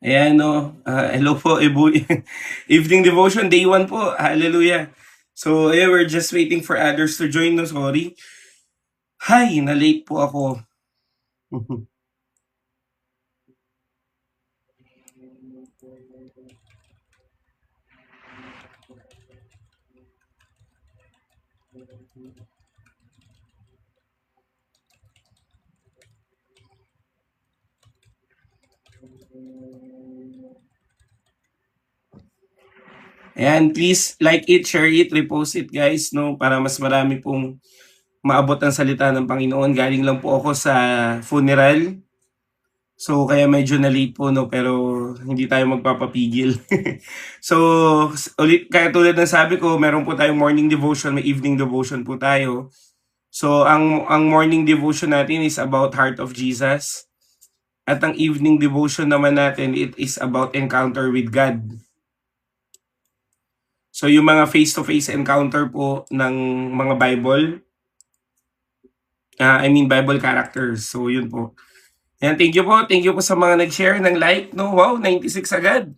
Ayan, no. Hello po, evening devotion, day 1 po. Hallelujah. So, ayan, we're just waiting for others to join, no. Sorry. Hi, na-late po ako. Ayan, please like it, share it, repost it, guys, no, para mas marami pong maabot ang salita ng Panginoon. Galing lang po ako sa funeral. So, kaya medyo na-late po, no, pero hindi tayo magpapapigil. So, ulit, kaya tulad ng sabi ko, meron po tayong morning devotion, may evening devotion po tayo. So, ang morning devotion natin is about Heart of Jesus. At ang evening devotion naman natin, it is about encounter with God. So, yung mga face-to-face encounter po ng mga Bible, Bible characters. So, yun po. Yan, thank you po. Thank you po sa mga nag-share ng like. No, wow, 96 agad.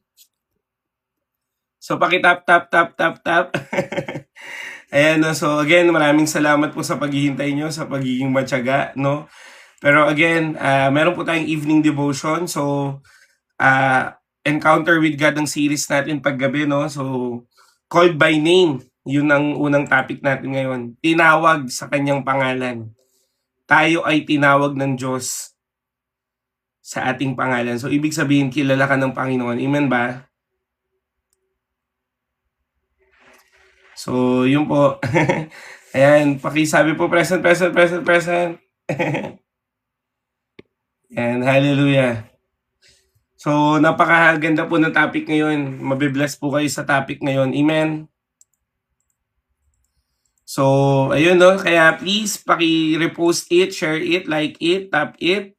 So, paki-tap, tap, tap, tap, tap. Ayan, no? So again, maraming salamat po sa paghihintay nyo, sa pagiging matyaga, no? Pero again, meron po tayong evening devotion. So, Encounter with God ang series natin paggabi, no? So, called by name, yun ang unang topic natin ngayon. Tinawag sa kanyang pangalan. Tayo ay tinawag ng Diyos sa ating pangalan. So, ibig sabihin, kilala ka ng Panginoon. Amen ba? So, yun po. Ayan, pakisabi po, present, present, present, present. Ayan, hallelujah. So, napakaganda po ng topic ngayon. Mabibless po kayo sa topic ngayon. Amen. So, ayun, no? Kaya please, paki-repost it, share it, like it, tap it.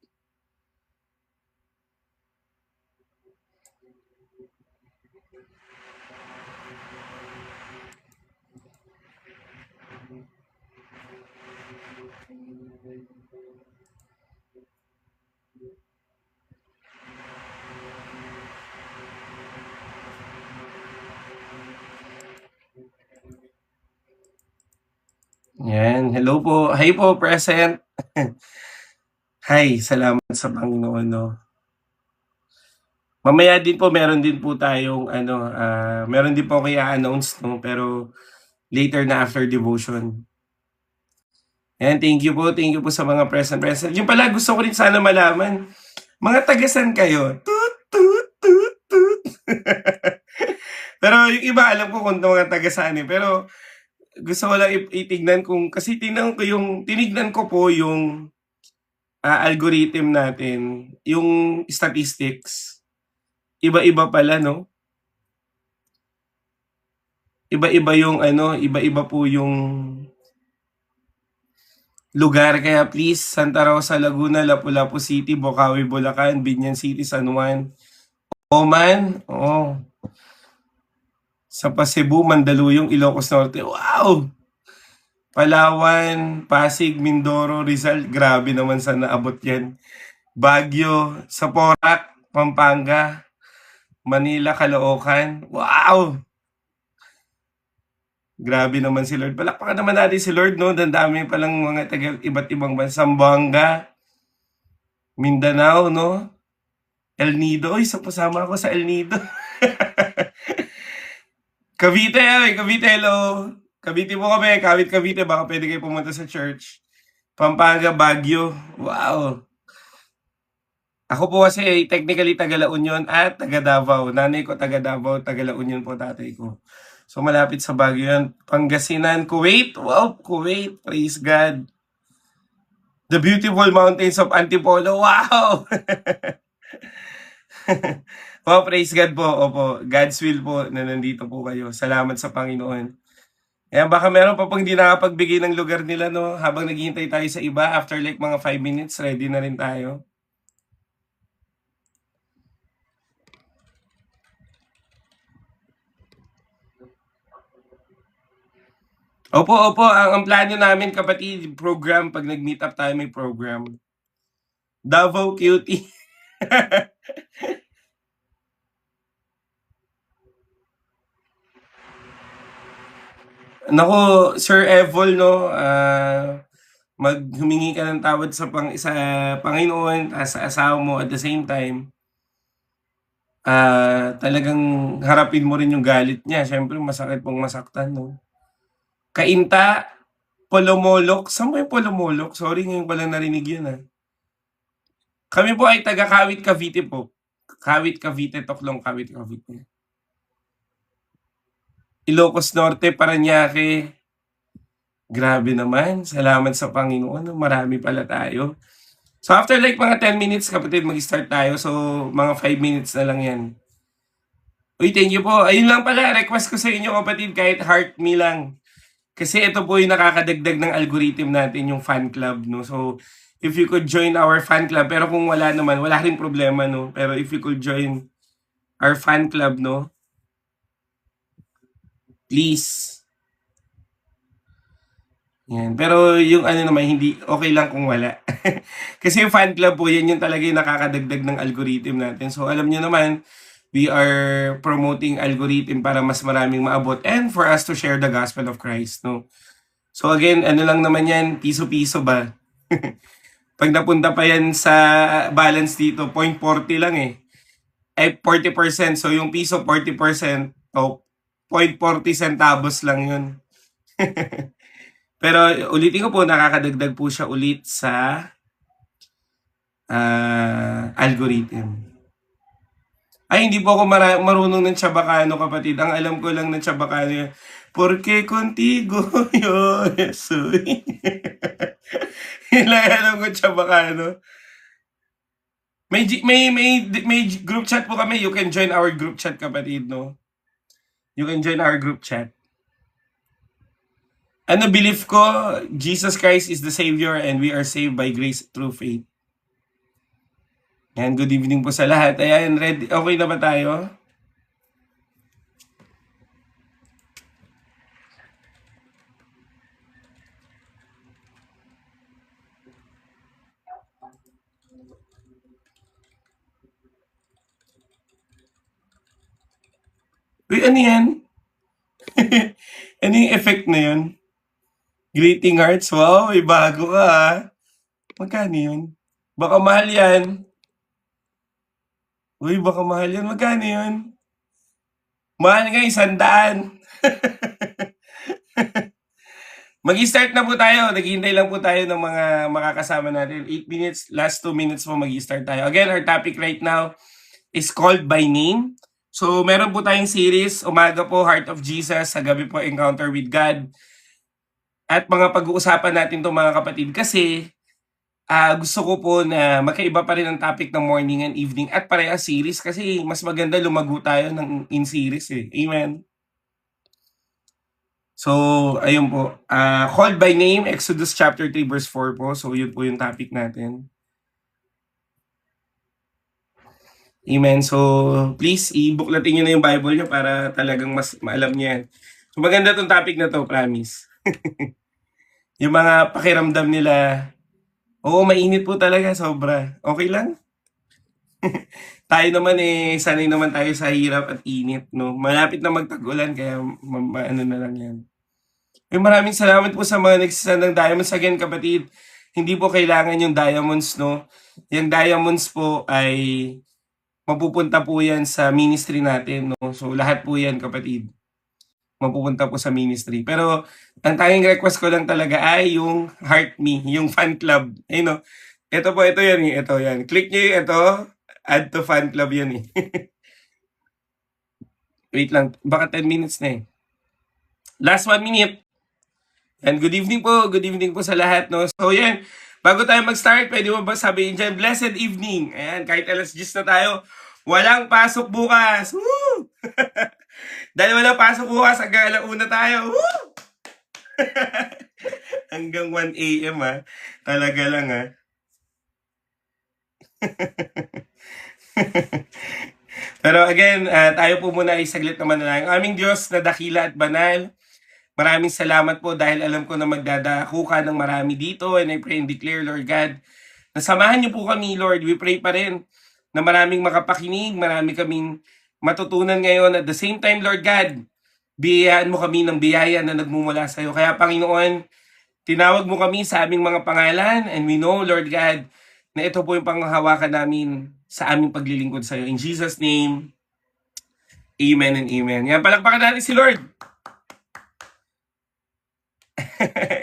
Yan. Hello po. Hi po, present. Hi, salamat sa Panginoon, no? Mamaya din po, meron din po tayong, meron din po kaya announce, no? Pero later na after devotion. Yan, thank you po sa mga present. Yung pala, gusto ko rin sana malaman, mga tagasan kayo? Toot, toot, toot, toot. Pero yung iba, alam ko kung mga tagasan pero gusto ko lang itignan kung, kasi tinignan ko po yung algorithm natin, yung statistics. Iba-iba pala, no? Iba-iba yung iba-iba po yung lugar. Kaya please, Santa Rosa, Laguna, Lapu-Lapu City, Bocaue, Bulacan, Binyan City, San Juan, Oman, sa Cebu, Mandaluyong, Ilocos Norte. Wow! Palawan, Pasig, Mindoro, Rizal. Grabe naman sa naabot yan. Baguio, Saporac, Pampanga, Manila, Caloocan. Wow! Grabe naman si Lord. Palakpakan naman natin si Lord, no? Dami palang mga iba't ibang bansa. Zamboanga, Mindanao, no? El Nido. Uy, pasama ako sa El Nido. Cavite, Cavite, hello. Cavite po kami. Cavite, baka pwede kayo pumunta sa church. Pampanga, Baguio. Wow. Ako po kasi technically taga La Union at taga Davao. Nanay ko taga Davao, taga La Union po tatay ko. So, malapit sa Baguio yan. Pangasinan, Kuwait. Wow, Kuwait. Praise God. The beautiful mountains of Antipolo. Wow! Wow, praise God po. Opo, God's will po na nandito po kayo. Salamat sa Panginoon. Kaya baka meron pa pong hindi nakapagbigay ng lugar nila, no? Habang naghihintay tayo sa iba, after like mga 5 minutes, ready na rin tayo. Opo, opo. Ang plano namin, kapatid, program. Pag nag-meet up tayo, may program. Davao Cutie. Nako, Sir Evol, no? Maghumingi ka ng tawad sa Panginoon, sa asawa mo at the same time. Talagang harapin mo rin yung galit niya. Siyempre, masakit pong masaktan, no? Kainta, Polomolok. Saan ba yung Polomolok? Sorry, ngayon ko lang narinig yun, ah. Kami po ay taga Kawit, Cavite po. Kawit, Cavite, Toklong, Kawit, Cavite. Ilocos Norte, Parañaque. Grabe naman. Salamat sa Panginoon. Marami pala tayo. So after like mga 10 minutes, kapatid, mag-start tayo. So mga 5 minutes na lang yan. Uy, thank you po. Ayun lang pala, request ko sa inyo, kapatid, kahit heart me lang. Kasi ito po yung nakakadagdag ng algorithm natin, yung fan club, no? So, if you could join our fan club, pero kung wala naman, wala rin problema, no? Pero if you could join our fan club, no? Please. Yan. Pero yung ano naman, hindi okay lang kung wala. Kasi yung fan club po, yan yung talaga yung nakakadagdag ng algorithm natin. So alam nyo naman, we are promoting algorithm para mas maraming maabot and for us to share the gospel of Christ, no? So again, ano lang naman yan, piso-piso ba? Pag napunta pa yan sa balance dito, 0.40 lang eh. Ay 40%, so yung piso 40%, o 0.40 centavos lang yun. Pero ulitin ko po, nakakadagdag po siya ulit sa algorithm. Ay, hindi po ako marunong ng Chabacano, kapatid. Ang alam ko lang ng Chabacano yun, porque contigo yo soy. Yun lang alam ko Chabacano. May group chat po kami. You can join our group chat, kapatid, no? You can join our group chat. Ano belief ko? Jesus Christ is the Savior and we are saved by grace through faith. Yan, good evening po sa lahat. Ayan, ready? Okay na ba tayo? Uy, ano yan? Ano yung effect na yun? Greeting hearts? Wow, may bago ka, ah. Magkano yun? Baka mahal yan. Uy, baka mahal yan. Magkano yun? Mahal nga, 100. Mag-start na po tayo. Naghihintay lang po tayo ng mga makakasama natin. 8 minutes, last 2 minutes po mag-start tayo. Again, our topic right now is called by name. So, meron po tayong series. Umaga po, Heart of Jesus. Sa gabi po, Encounter with God. At mga pag-uusapan natin to, mga kapatid. Kasi, gusto ko po na magkaiba pa rin ang topic ng morning and evening at parehas series kasi mas maganda lumago tayo ng in series eh. Amen. So, ayun po. Called by name, Exodus chapter 3 verse 4 po. So, yun po yung topic natin. Amen. So, please, i-booklatin nyo na yung Bible nyo para talagang mas maalam nyo yan. So, maganda tong topic na to, promise. Yung mga pakiramdam nila, oo, mainit po talaga, sobra. Okay lang? Tayo naman eh, sanay naman tayo sa hirap at init, no? Malapit na magtag-ulan, kaya ano na lang yan. Maraming salamat po sa mga nagsasend ng diamonds. Again, kapatid, hindi po kailangan yung diamonds, no? Yung diamonds po ay mapupunta po yan sa ministry natin, no? So, lahat po yan, kapatid, mapupunta po sa ministry. Pero, ang tanging request ko lang talaga ay yung Heart Me, yung fan club. Ayun, no? Ito po, ito yan, ito yan. Click nyo yung ito, add to fan club yan eh. Wait lang, baka 10 minutes na eh. Last 1 minute. And good evening po sa lahat, no? So yan, bago tayo mag-start, pwede mo ba sabihin dyan, blessed evening. Ayan, kahit alas 10 na tayo, walang pasok bukas. Woo! Dahil walang pasok bukas, hanggang alauna tayo. Woo! Hanggang 1 a.m. ha. Talaga lang ha. Pero again, tayo po muna ay saglit naman na lang. Aming Diyos na dakila at banal, maraming salamat po dahil alam ko na magdadako ka ng marami dito, and I pray and declare, Lord God, na samahan niyo po kami, Lord. We pray pa rin na maraming makapakinig, marami kaming matutunan ngayon. At the same time, Lord God, biyayaan mo kami ng biyaya na nagmumula sa iyo. Kaya Panginoon, tinawag mo kami sa aming mga pangalan, and we know, Lord God, na ito po yung panghahawakan namin sa aming paglilingkod sa iyo. In Jesus' name, amen and amen. Yan, palakpakan natin si Lord.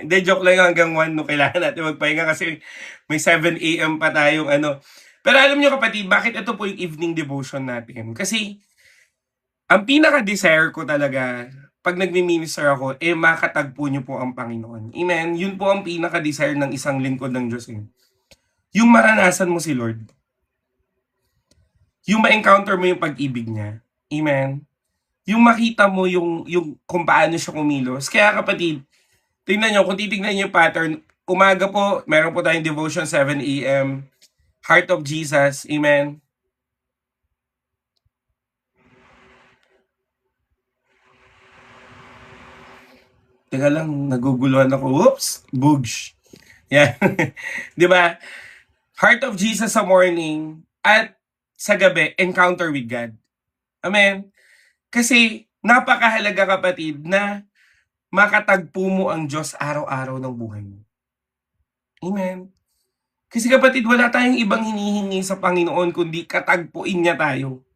Hindi, joke lang yun, hanggang 1, no, kailangan natin magpahinga kasi may 7 a.m. pa tayong ano. Pero alam nyo kapatid, bakit ito po yung evening devotion natin? Kasi, ang pinaka-desire ko talaga, pag nagmi-minister ako, makatagpo nyo po ang Panginoon. Amen? Yun po ang pinaka-desire ng isang lingkod ng Diyos. Yung maranasan mo si Lord. Yung ma-encounter mo yung pag-ibig niya. Amen? Yung makita mo yung kung paano siya kumilos. Kaya kapatid, tingnan nyo, kung titignan nyo yung pattern, umaga po, meron po tayong devotion 7 a.m. Heart of Jesus. Amen? Teka lang, naguguluhan ako. Whoops! Boogs. Yan. Di ba? Heart of Jesus sa morning at sa gabi, encounter with God. Amen? Kasi napakahalaga kapatid na makatagpo mo ang Diyos araw-araw ng buhay mo. Amen? Kasi kapatid, wala tayong ibang hinihingi sa Panginoon kundi katagpuin niya tayo.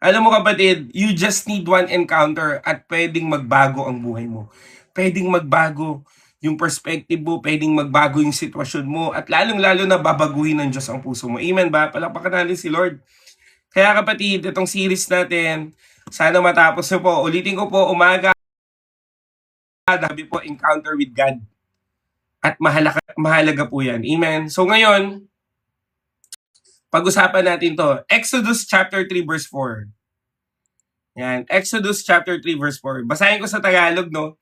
Alam mo kapatid, you just need one encounter at pwedeng magbago ang buhay mo. Pwedeng magbago yung perspective mo, pwedeng magbago yung sitwasyon mo, at lalong-lalo na babaguhin ng Diyos ang puso mo. Amen ba? Palakpakan natin si Lord. Kaya kapatid, itong series natin, sana matapos nyo po. Ulitin ko po, umaga, sabi po, encounter with God. At mahalaga po yan. Amen. So ngayon, pag-usapan natin to. Exodus chapter 3 verse 4. Yan. Exodus chapter 3 verse 4. Basahin ko sa Tagalog, no?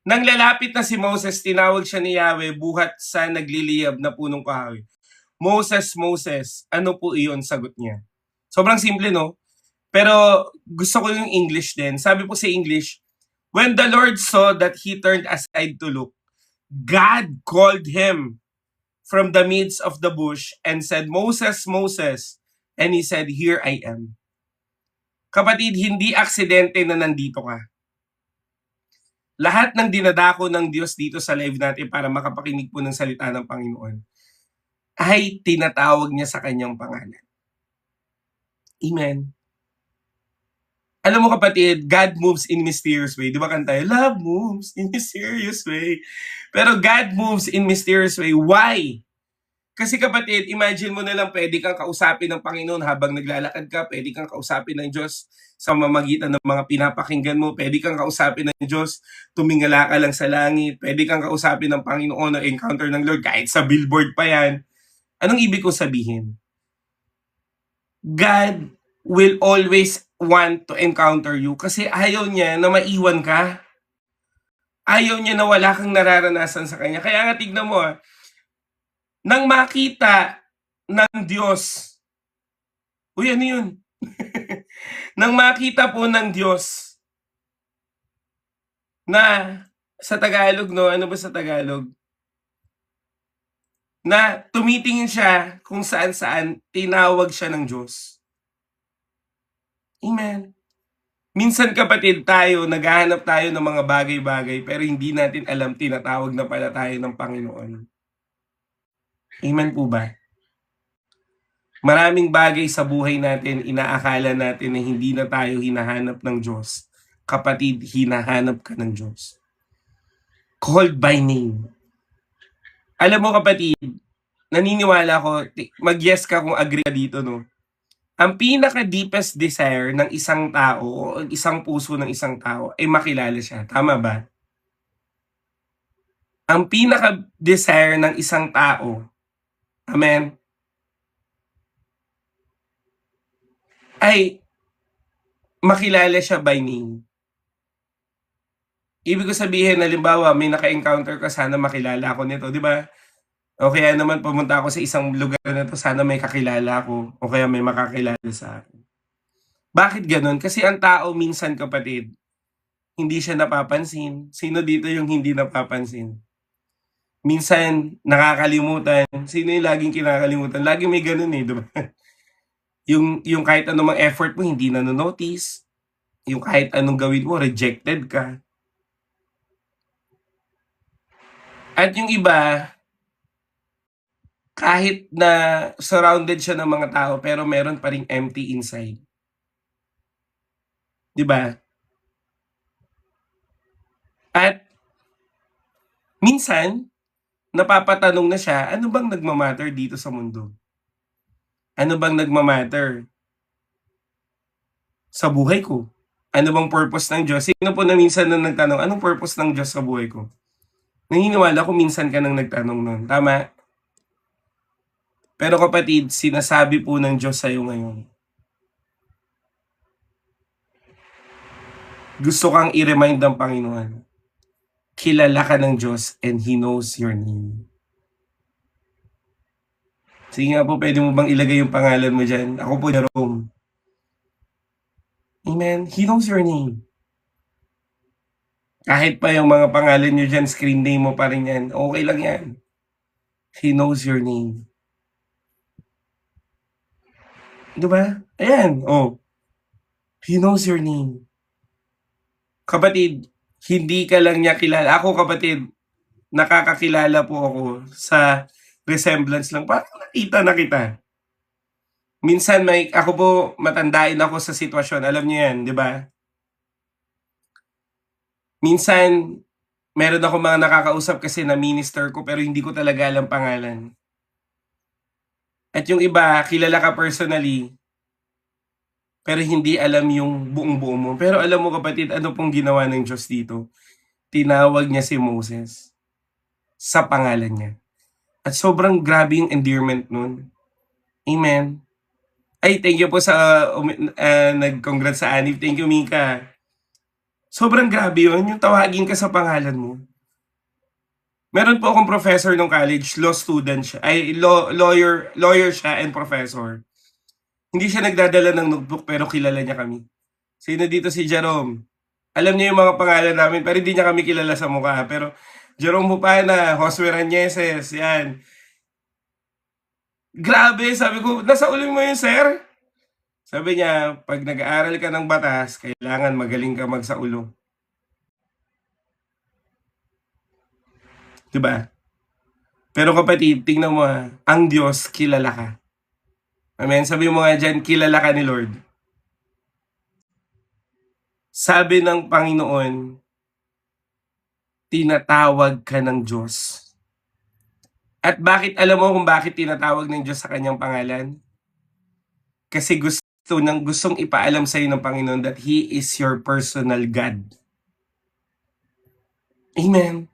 Nang lalapit na si Moses, tinawag siya ni Yahweh buhat sa nagliliyab na punong kahoy. Moses, Moses, ano po iyon? Sagot niya. Sobrang simple, no? Pero gusto ko yung English din. Sabi po sa English, when the Lord saw that he turned aside to look, God called him from the midst of the bush and said, Moses, Moses. And he said, here I am. Kapatid, hindi aksidente na nandito ka. Lahat ng dinadako ng Diyos dito sa live natin para makapakinig po ng salita ng Panginoon ay tinatawag niya sa kanyang pangalan. Amen. Alam mo kapatid, God moves in mysterious way. Di ba kanta? Love moves in mysterious way. Pero God moves in mysterious way. Why? Kasi kapatid, imagine mo na lang pwede kang kausapin ng Panginoon habang naglalakad ka, pwede kang kausapin ng Diyos sa mamagitan ng mga pinapakinggan mo, pwede kang kausapin ng Diyos, tumingala ka lang sa langit, pwede kang kausapin ng Panginoon na encounter ng Lord, kahit sa billboard pa yan. Anong ibig ko sabihin? God will always want to encounter you kasi ayaw niya na maiwan ka. Ayaw niya na wala kang nararanasan sa Kanya. Kaya nga tignan mo, nang makita ng Diyos, uy, ano yun? Nang makita po ng Diyos na sa Tagalog, no? Ano ba sa Tagalog? Na tumitingin siya kung saan-saan, tinawag siya ng Diyos. Amen. Minsan kapatid tayo, naghahanap tayo ng mga bagay-bagay pero hindi natin alam tinatawag na pala tayo ng Panginoon. Amen po ba? Maraming bagay sa buhay natin, inaakala natin na hindi na tayo hinahanap ng Diyos. Kapatid, hinahanap ka ng Diyos. Called by name. Alam mo kapatid, naniniwala ko, mag-yes ka kung agree ka dito, no? Ang pinaka-deepest desire ng isang tao o isang puso ng isang tao ay makilala siya, tama ba? Ang pinaka-desire ng isang tao, amen, ay makilala siya by name. Ibig ko sabihin, halimbawa, may naka-encounter ka, sana makilala ako nito, di ba? O kaya naman pumunta ako sa isang lugar na 'to, sana may kakilala ako o kaya may makakilala sa akin. Bakit gano'n? Kasi ang tao minsan, kapatid, hindi siya napapansin. Sino dito yung hindi napapansin? Minsan nakakalimutan. Sino yung laging kinakalimutan? Laging may gano'n, eh, 'di ba? Yung kahit anong effort mo hindi nano-notice, yung kahit anong gawin mo rejected ka. At yung iba, kahit na surrounded siya ng mga tao pero meron pa ring empty inside, 'di ba? At minsan napapatanong na siya, ano bang nagma-matter dito sa mundo? Ano bang nagma-matter sa buhay ko? Ano bang purpose ng Diyos? Sino po na minsan na nagtanong, anong purpose ng Diyos sa buhay ko? Naniniwala ko minsan ka nang nagtanong nun, tama? Pero kapatid, sinasabi po ng Diyos sa'yo ngayon, gusto kang i-remind ng Panginoon, kilala ka ng Diyos and He knows your name. Sige nga po, pwede mo bang ilagay yung pangalan mo dyan? Ako po, Jerome. Amen. He knows your name. Kahit pa yung mga pangalan nyo dyan, screen name mo pa rin yan, okay lang yan. He knows your name. Diba? Ayan, oh. He knows your name. Kapatid, hindi ka lang niya kilala. Ako, kapatid, nakakakilala po ako sa resemblance lang. Parang nakita na kita. Minsan ako po, matandain ako sa sitwasyon. Alam niyo yan, di ba? Minsan, meron ako mga nakakausap kasi na minister ko pero hindi ko talaga alam pangalan. At yung iba, kilala ka personally, pero hindi alam yung buong-buo mo. Pero alam mo, kapatid, ano pong ginawa ng Diyos dito? Tinawag niya si Moses sa pangalan niya. At sobrang grabe yung endearment nun. Amen. Ay, thank you po sa nag-congrats sa Anif. Thank you, Mika. Sobrang grabe yun, yung tawagin ka sa pangalan mo. Meron po akong professor nung college, law student siya, ay lawyer siya and professor. Hindi siya nagdadala ng notebook pero kilala niya kami. Sino dito si Jerome? Alam niya yung mga pangalan namin pero hindi niya kami kilala sa mukha. Pero Jerome Hupana, Josue Rañeses, yan. Grabe, sabi ko, nasa ulo mo yun, sir? Sabi niya, pag nag-aaral ka ng batas, kailangan magaling ka magsaulo. Diba? Pero kapatid, tingnan mo ang Diyos, kilala ka. Amen? Sabi mo nga dyan, kilala ka ni Lord. Sabi ng Panginoon, tinatawag ka ng Diyos. At bakit, alam mo kung bakit tinatawag ng Diyos sa kanyang pangalan? Kasi gustong ipaalam sa iyo ng Panginoon that He is your personal God. Amen.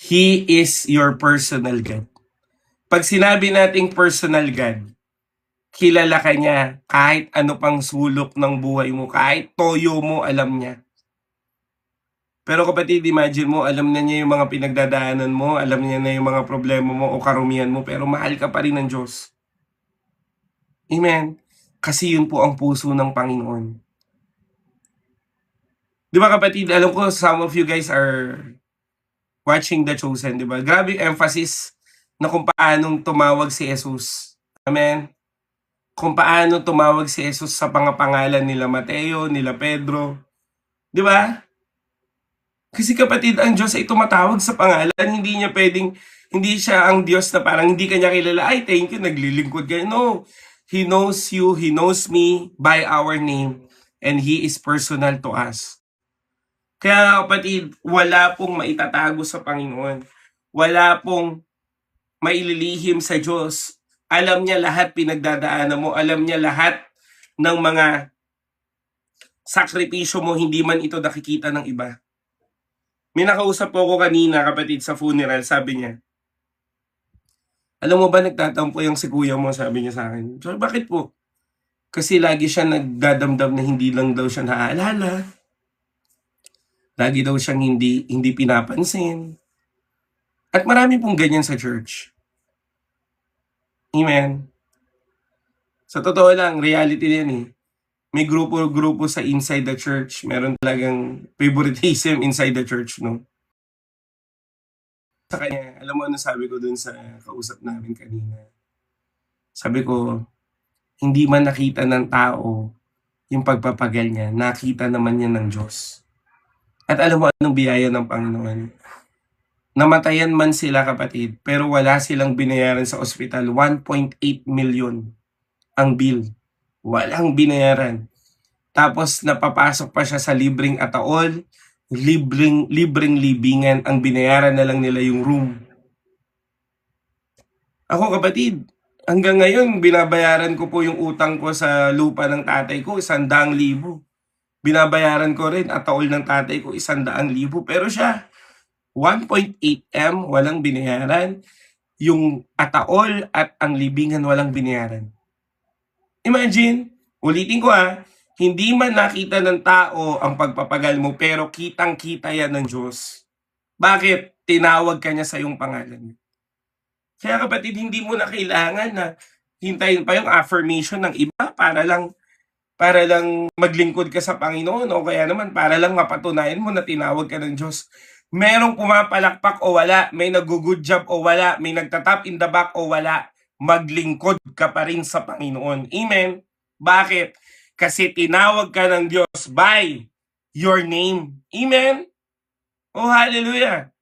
He is your personal God. Pag sinabi nating personal God, kilala ka niya kahit ano pang sulok ng buhay mo, kahit toyo mo, alam niya. Pero kapatid, imagine mo, alam na niya yung mga pinagdadaanan mo, alam niya na yung mga problema mo o karumihan mo, pero mahal ka pa rin ng Diyos. Amen. Kasi yun po ang puso ng Panginoon. Di ba kapatid, alam ko some of you guys are watching The Chosen, di ba? Grabe emphasis na kung paanong tumawag si Jesus. Amen. Kung paano tumawag si Jesus sa pangalan nila Mateo, nila Pedro. Di ba? Kasi kapatid, ang Diyos ay tumatawag sa pangalan. Hindi siya ang Diyos na parang hindi kanya kilala. Ay, thank you, naglilingkod kayo. No. He knows you, He knows me by our name, and He is personal to us. Kaya kapatid, wala pong maitatago sa Panginoon. Wala pong maililihim sa Diyos Alam niya lahat pinagdadaanan mo. Alam niya lahat ng mga sakripisyo mo, hindi man ito nakikita ng iba. May nakausap po ako kanina, kapatid, sa funeral, sabi niya, alam mo ba nagtatampo yung si kuya mo, sabi niya sa akin. So, bakit po? Kasi lagi siya nagdadamdam na hindi lang daw siya naaalala. Lagi daw siyang hindi pinapansin. At marami pong ganyan sa church. Amen. Sa totoo lang, reality yan eh. May grupo-grupo sa inside the church. Meron talagang favoritism inside the church, no? Sa kanya, alam mo ano sabi ko dun sa kausap namin kanina? Sabi ko, hindi man nakita ng tao yung pagpapagal niya, nakita naman niya ng Diyos. At alam mo anong biyaya ng Panginoon? Namatayan man sila, kapatid, pero wala silang binayaran sa ospital. 1.8 million ang bill. Walang binayaran. Tapos napapasok pa siya sa libreng ataol, libreng libingan, ang binayaran na lang nila yung room. Ako, kapatid, hanggang ngayon binabayaran ko po yung utang ko sa lupa ng tatay ko, 100,000. Binabayaran ko rin ataol ng tatay ko, 100,000. Pero siya, 1.8 M walang binayaran, yung ataol at ang libingan walang binayaran. Imagine, ulitin ko hindi man nakita ng tao ang pagpapagal mo, pero kitang-kita yan ng Diyos. Bakit? Tinawag ka niya sa iyong pangalan. Kaya kapatid, hindi mo na kailangan na hintayin pa yung affirmation ng iba para lang maglingkod ka sa Panginoon, o kaya naman para lang mapatunayan mo na tinawag ka ng Diyos. Merong pumapalakpak o wala, may nag-good job o wala, may nagtatap in the back o wala, maglingkod ka pa rin sa Panginoon. Amen? Bakit? Kasi tinawag ka ng Diyos by your name. Amen? Oh, hallelujah!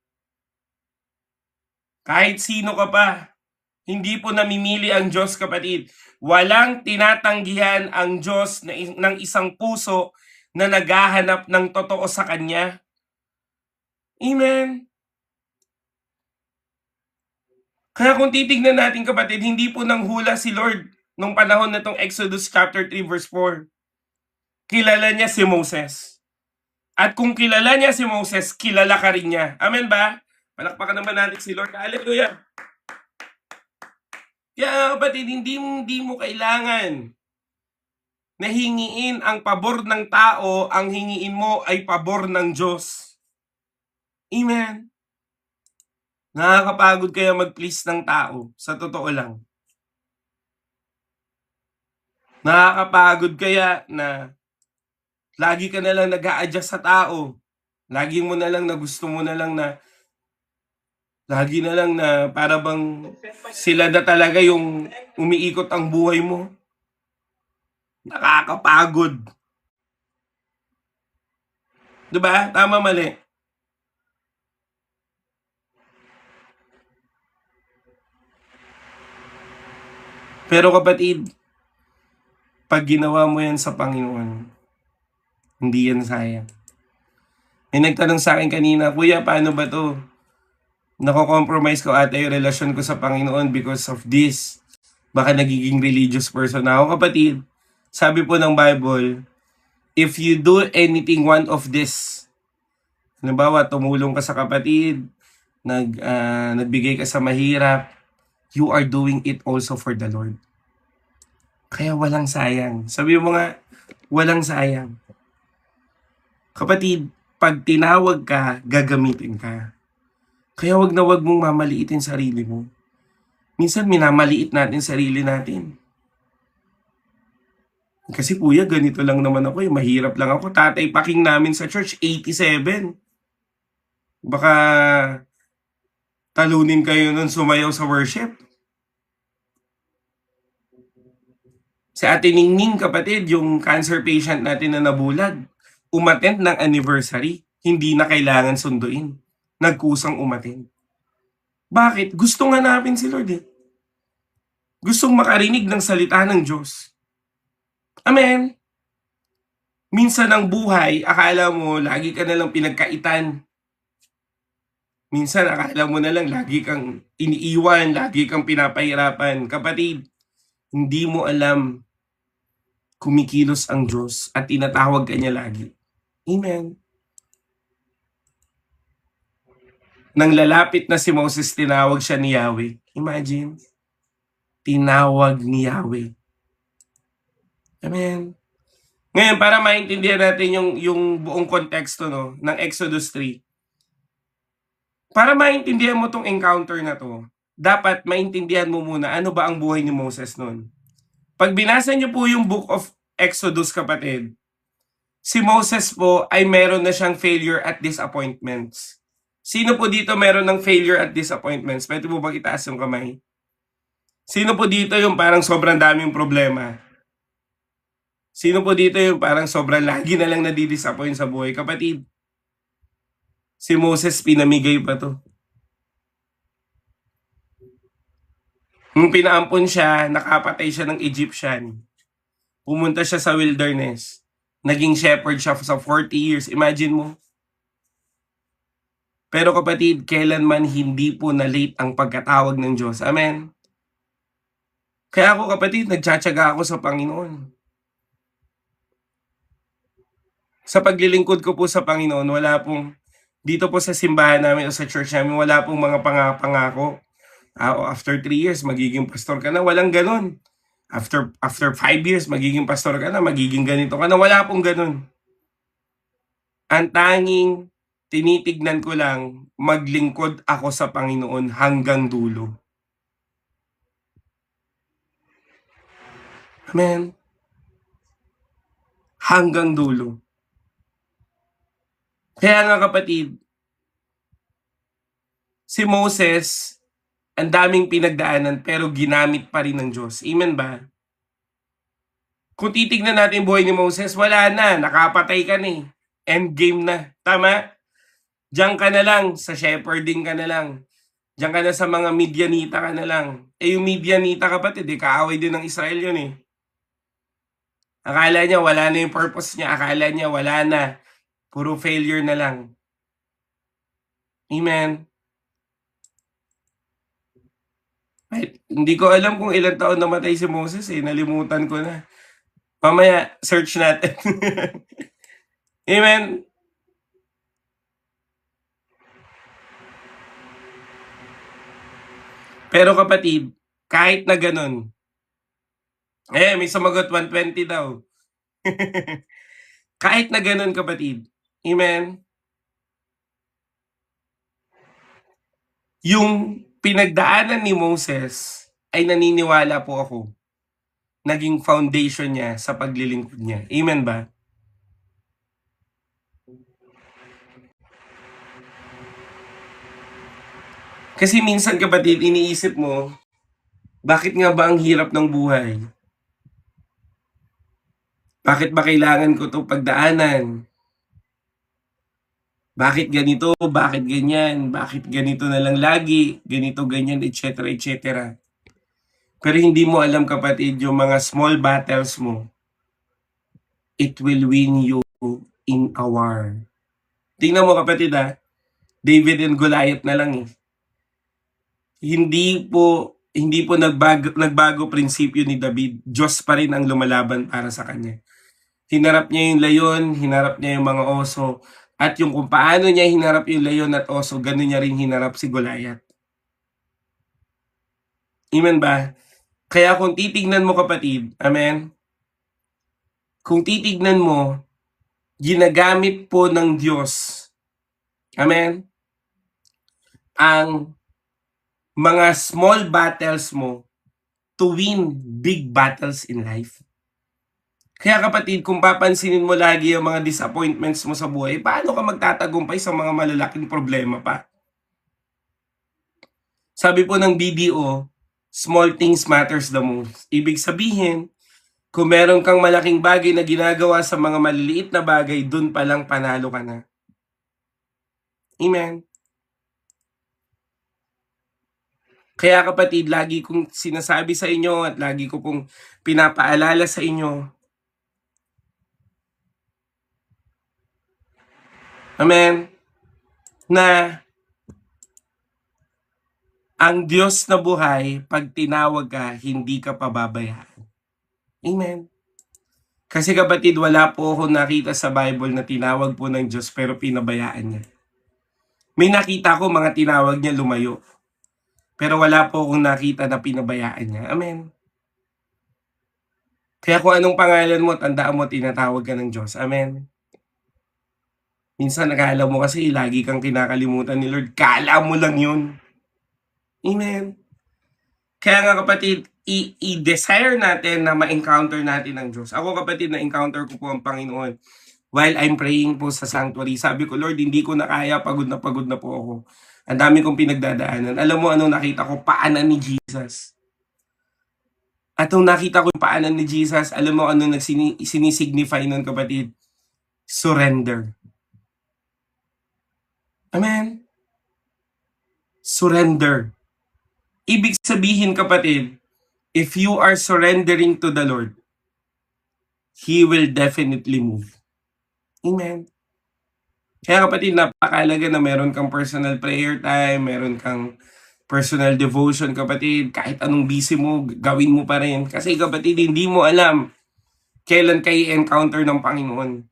Kahit sino ka pa, hindi po namimili ang Diyos, kapatid. Walang tinatanggihan ang Diyos ng isang puso na naghahanap ng totoo sa Kanya. Amen. Kaya kung titignan natin, kapatid, hindi po nang hula si Lord nung panahon na itong Exodus chapter 3 verse 4. Kilala niya si Moses. At kung kilala niya si Moses, kilala ka rin niya. Amen ba? Palakpakan naman natin si Lord. Hallelujah. Kaya kapatid, hindi mo kailangan na hingiin ang pabor ng tao, ang hingiin mo ay pabor ng Diyos. Amen. Nakakapagod kaya mag-please ng tao, sa totoo lang. Nakakapagod kaya na lagi ka na lang nag-a-adjust sa tao. Lagi mo na lang na gusto mo na lang na lagi na lang na para bang sila na talaga yung umiikot ang buhay mo. Nakakapagod. Diba? Tama, mali. Pero kapatid, pag ginawa mo yan sa Panginoon, hindi yan sayang. May nagtanong sa akin kanina, Kuya, paano ba to? Nako-compromise ko ata yung relasyon ko sa Panginoon because of this. Baka nagiging religious person na ako. Kapatid, sabi po ng Bible, if you do anything one of this, halimbawa, tumulong ka sa kapatid, nagbigay ka sa mahirap, you are doing it also for the Lord. Kaya walang sayang. Sabi mo nga, walang sayang. Kapatid, pag tinawag ka, gagamitin ka. Kaya wag na wag mong mamaliitin sarili mo. Minsan minamaliit natin sarili natin. Kasi kuya, ganito lang naman ako, mahirap lang ako. Tatay paking namin sa church, 87. Baka talunin kayo nun sumayaw sa worship. Si Ate Ningning, kapatid, yung cancer patient natin na nabulag, umattend ng anniversary, hindi na kailangan sunduin. Nagkusang umattend. Bakit? Gustong hanapin si Lord eh. Gustong makarinig ng salita ng Diyos. Amen. Minsan ang buhay, akala mo, lagi ka nalang pinagkaitan. Minsan akala mo na lang lagi kang iniiwan, lagi kang pinapahirapan. Kapatid, hindi mo alam kumikilos ang Diyos at tinatawag ka niya lagi. Amen. Nang lalapit na si Moses, tinawag siya ni Yahweh. Imagine, tinawag ni Yahweh. Amen. Ngayon, para maintindihan natin yung buong konteksto no, ng Exodus 3, para maintindihan mo tong encounter na to, dapat maintindihan mo muna ano ba ang buhay ni Moses noon. Pag binasa niyo po yung book of Exodus, kapatid, si Moses po ay meron na siyang failure at disappointments. Sino po dito meron ng failure at disappointments? Pwede mo bang itaas yung kamay? Sino po dito yung parang sobrang daming problema? Sino po dito yung parang sobrang lagi na lang nadidisappoint sa buhay? Kapatid, si Moses pinamigay pa to. Nung pinaampon siya, nakapatay siya ng Egyptian. Pumunta siya sa wilderness. Naging shepherd siya sa 40 years. Imagine mo. Pero kapatid, kailanman hindi po na late ang pagkatawag ng Diyos. Amen? Kaya ako kapatid, nagtsatsaga ako sa Panginoon. Sa paglilingkod ko po sa Panginoon, wala pong, dito po sa simbahan namin o sa church namin, wala pong mga pangako. After 3 years, magiging pastor ka na. Walang ganun. After 5 years, magiging pastor ka na, magiging ganito ka na. Wala pong ganun. Ang tanging tinitignan ko lang, maglingkod ako sa Panginoon hanggang dulo. Amen. Hanggang dulo. Kaya nga kapatid, si Moses, ang daming pinagdaanan pero ginamit pa rin ng Diyos. Amen ba? Kung titignan natin buhay ni Moses, wala na, nakapatay ka na eh. Endgame na. Tama? Diyan ka na lang, sa shepherding ka na lang. Diyan ka na sa mga Midianita ka na lang. Eh yung Midianita kapatid, kaaway din ng Israel yun eh. Akala niya wala na yung purpose niya. Akala niya wala na. Puro failure na lang. Amen. Ay, hindi ko alam kung ilang taon namatay si Moses eh. Nalimutan ko na. Mamaya, search natin. Amen. Pero kapatid, kahit na ganun, may sumagot 120 daw. Kahit na ganun kapatid, amen, yung pinagdaanan ni Moses ay naniniwala po ako, naging foundation niya sa paglilingkod niya. Amen ba? Kasi minsan kapatid, iniisip mo, bakit nga ba ang hirap ng buhay? Bakit ba kailangan ko itong pagdaanan? Bakit ganito? Bakit ganyan? Bakit ganito na lang lagi? Ganito, ganyan, etc. etc. Pero hindi mo alam kapatid, yung mga small battles mo, it will win you in a war. Tingnan mo kapatid David and Goliath na lang eh. Hindi po nagbago prinsipyo ni David. Diyos pa rin ang lumalaban para sa kanya. Hinarap niya yung leyon, hinarap niya yung mga oso, at yung kung paano niya hinarap yung leyon at oso, ganun niya rin hinarap si Goliath. Amen ba? Kaya kung titignan mo kapatid, amen? Kung titignan mo, ginagamit po ng Diyos, amen, ang mga small battles mo to win big battles in life. Kaya kapatid, kung papansinin mo lagi yung mga disappointments mo sa buhay, paano ka magtatagumpay sa mga malalaking problema pa? Sabi po ng BDO, small things matters the most. Ibig sabihin, kung meron kang malaking bagay na ginagawa sa mga maliliit na bagay, dun pa lang panalo ka na. Amen. Kaya kapatid, lagi kong sinasabi sa inyo at lagi ko pong pinapaalala sa inyo, amen, na Ang Diyos na buhay, pag tinawag ka, hindi ka pababayaan. Amen. Kasi kapatid, wala po ako nakita sa Bible na tinawag po ng Diyos pero pinabayaan niya. May nakita ko mga tinawag niya lumayo. Pero wala po akong nakita na pinabayaan niya. Amen. Kaya kung anong pangalan mo, tandaan mo, tinatawag ka ng Diyos. Amen. Minsan nakala mo kasi lagi kang kinakalimutan ni Lord. Kala mo lang yun. Amen. Kaya nga kapatid, i-desire natin na ma-encounter natin ang Diyos. Ako kapatid, na-encounter ko po ang Panginoon while I'm praying po sa sanctuary. Sabi ko, Lord, hindi ko na kaya, pagod na po ako. Ang dami kong pinagdadaanan. Alam mo ano nakita ko? Paanan ni Jesus. At nung nakita ko yung paanan ni Jesus, alam mo ano sinisignify nun kapatid? Surrender. Amen? Surrender. Ibig sabihin kapatid, if you are surrendering to the Lord, He will definitely move. Amen. Kaya kapatid, napakalaga na meron kang personal prayer time, meron kang personal devotion kapatid. Kahit anong busy mo, gawin mo pa rin. Kasi kapatid, hindi mo alam kailan kayo encounter ng Panginoon.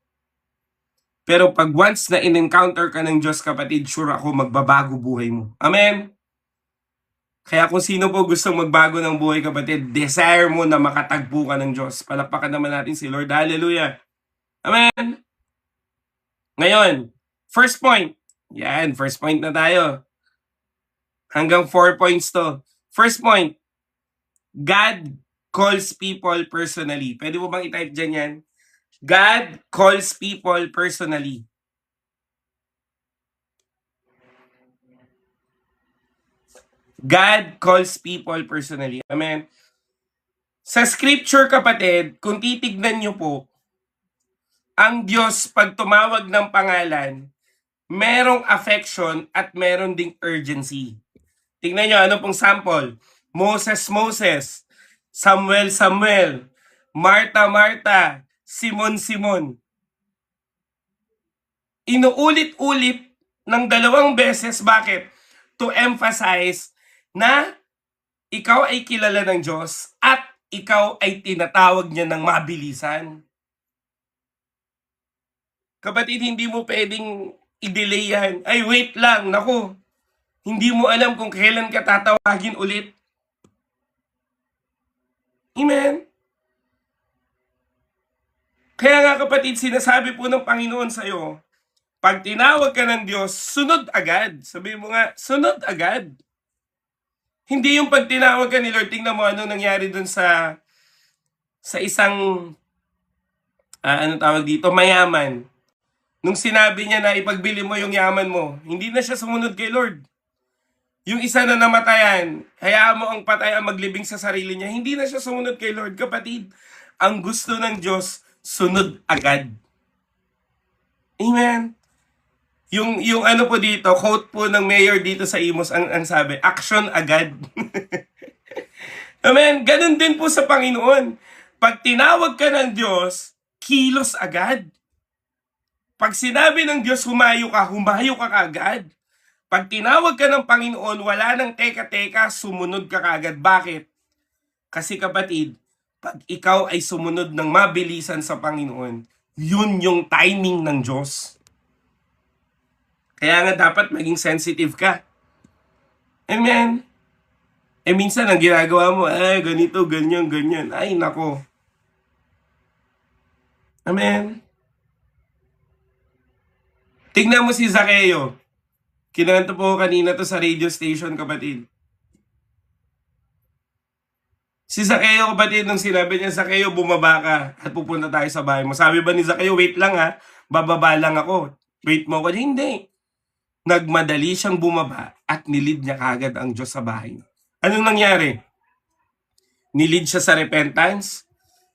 Pero pag once na in-encounter ka ng Diyos kapatid, sure ako magbabago buhay mo. Amen? Kaya kung sino po gustong magbago ng buhay kapatid, desire mo na makatagpo ka ng Diyos. Palakpakan naman natin si Lord. Hallelujah. Amen? Ngayon, first point. Yan, first point na tayo. Hanggang 4 points to. First point, God calls people personally. Pwede mo bang i-type dyan yan? God calls people personally. God calls people personally. Amen. Sa scripture kapatid, kung titignan nyo po, ang Diyos pag tumawag ng pangalan, merong affection at meron ding urgency. Tingnan nyo, ano pong sample? Moses, Moses. Samuel, Samuel. Martha, Martha. Simon, Simon. Inuulit-ulit ng 2 beses. Bakit? To emphasize na ikaw ay kilala ng Diyos at ikaw ay tinatawag niya ng mabilisan. Kapatid, hindi mo pwedeng i-delay yan. Ay, wait lang. Naku, hindi mo alam kung kailan ka tatawagin ulit. Amen? Kaya nga kapatid, sinasabi po ng Panginoon sa'yo, pag tinawag ka ng Diyos, sunod agad. Sabi mo nga, sunod agad. Hindi yung pag tinawag ka ni Lord, tingnan mo ano nangyari dun sa isang, anong tawag dito, mayaman. Nung sinabi niya na ipagbili mo yung yaman mo, hindi na siya sumunod kay Lord. Yung isa na namatayan, hayaan mo ang patay ang maglibing sa sarili niya, hindi na siya sumunod kay Lord. Kapatid, ang gusto ng Diyos, sunod agad. Amen. Yung ano po dito, quote po ng mayor dito sa Imos, ang sabi, action agad. Amen. Ganun din po sa Panginoon. Pag tinawag ka ng Diyos, kilos agad. Pag sinabi ng Diyos, humayo ka agad. Pag tinawag ka ng Panginoon, wala nang teka-teka, sumunod ka agad. Bakit? Kasi kapatid, pag ikaw ay sumunod ng mabilisan sa Panginoon, yun yung timing ng Diyos. Kaya nga dapat maging sensitive ka. Amen. Minsan ang ginagawa mo, ganito, ganyan, ganyan. Ay, nako. Amen. Tingnan mo si Zacchaeus. Kinanta po kanina to sa radio station, kapatid. Si Zacchaeus, kapatid, nung sinabi niya, Zacchaeus, bumaba ka at pupunta tayo sa bahay mo. Sabi ba ni Zacchaeus, wait lang ha, bababa lang ako. Wait mo ako. Hindi. Nagmadali siyang bumaba at nilid niya kagad ang Diyos sa bahay. Anong nangyari? Nilid siya sa repentance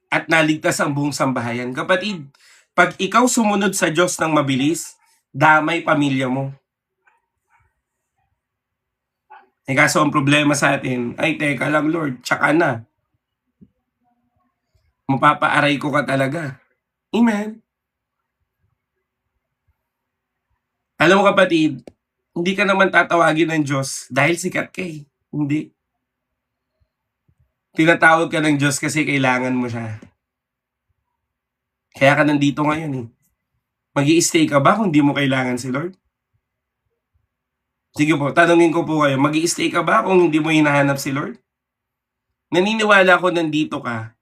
at naligtas ang buong sambahayan. Kapatid, pag ikaw sumunod sa Diyos ng mabilis, damay pamilya mo. Kaso ang problema sa atin, ay teka lang Lord, tsaka na. Mapapaaray ko ka talaga. Amen. Alam mo kapatid, hindi ka naman tatawagin ng Diyos dahil sikat ka eh. Hindi. Tinatawag ka ng Diyos kasi kailangan mo siya. Kaya ka nandito ngayon eh. Mag-i-stay ka ba kung di mo kailangan si Lord? Sige po, tanungin ko po kayo, mag-i-stay ka ba kung hindi mo hinahanap si Lord? Naniniwala ko nandito ka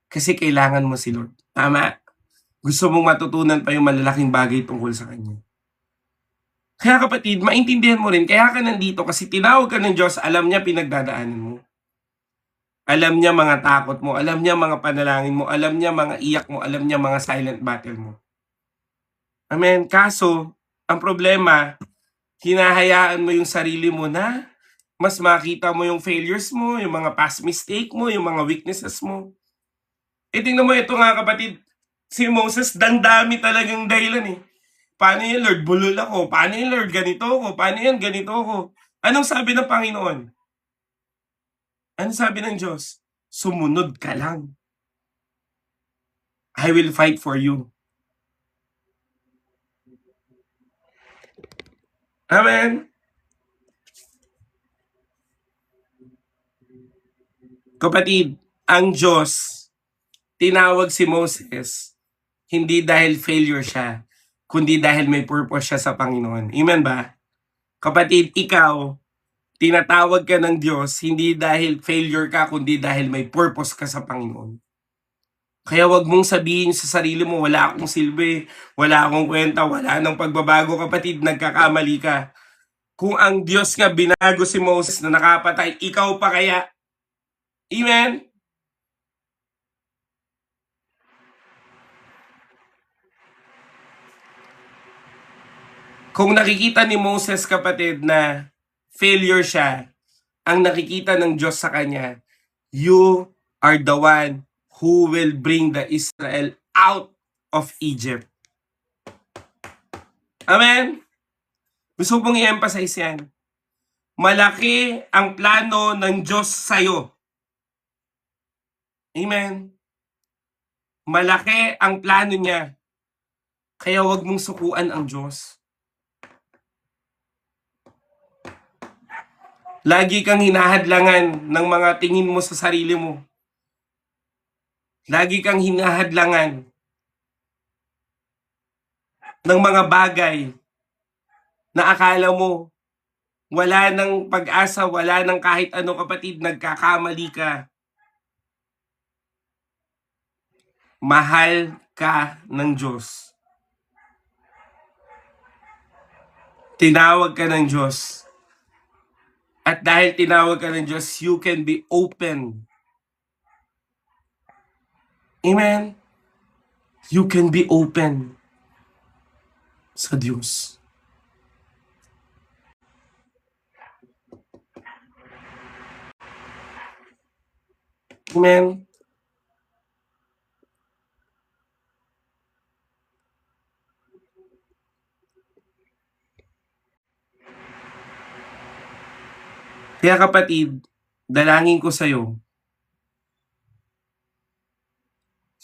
kasi kailangan mo si Lord. Tama? Gusto mong matutunan pa yung malalaking bagay tungkol sa Kanya. Kaya kapatid, maintindihan mo rin, kaya ka nandito kasi tinawag ka ng Diyos, alam niya pinagdadaanan mo. Alam niya mga takot mo, alam niya mga panalangin mo, alam niya mga iyak mo, alam niya mga silent battle mo. Amen? Kaso, ang problema, hinahayaan mo yung sarili mo na mas makita mo yung failures mo, yung mga past mistake mo, yung mga weaknesses mo. Tingnan mo ito nga kapatid, si Moses, dandami talagang dahilan eh. Paano yun Lord, bulol ako? Paano yun Lord, ganito ako? Paano yun, ganito ako? Anong sabi ng Panginoon? Anong sabi ng Diyos? Sumunod ka lang. I will fight for you. Amen? Kapatid, ang Diyos, tinawag si Moses, hindi dahil failure siya, kundi dahil may purpose siya sa Panginoon. Amen ba? Kapatid, ikaw, tinatawag ka ng Diyos, hindi dahil failure ka, kundi dahil may purpose ka sa Panginoon. Kaya wag mong sabihin sa sarili mo, wala akong silbi, wala akong kwenta, wala nang pagbabago. Kapatid, nagkakamali ka. Kung ang Diyos nga binago si Moses na nakapatay, ikaw pa kaya? Amen? Kung nakikita ni Moses, kapatid, na failure siya, ang nakikita ng Diyos sa kanya, you are the one who will bring the Israel out of Egypt. Amen? Gusto pong i-emphasize yan. Malaki ang plano ng Diyos sa'yo. Amen? Malaki ang plano niya. Kaya wag mong sukuan ang Diyos. Lagi kang hinahadlangan ng mga tingin mo sa sarili mo. Lagi kang hinahadlangan ng mga bagay na akala mo wala nang pag-asa, wala nang kahit ano kapatid, nagkakamali ka. Mahal ka ng Diyos. Tinawag ka ng Diyos. At dahil tinawag ka ng Diyos, you can be open. Amen? You can be open sa Diyos. Amen? Kaya kapatid, dalangin ko sa'yo,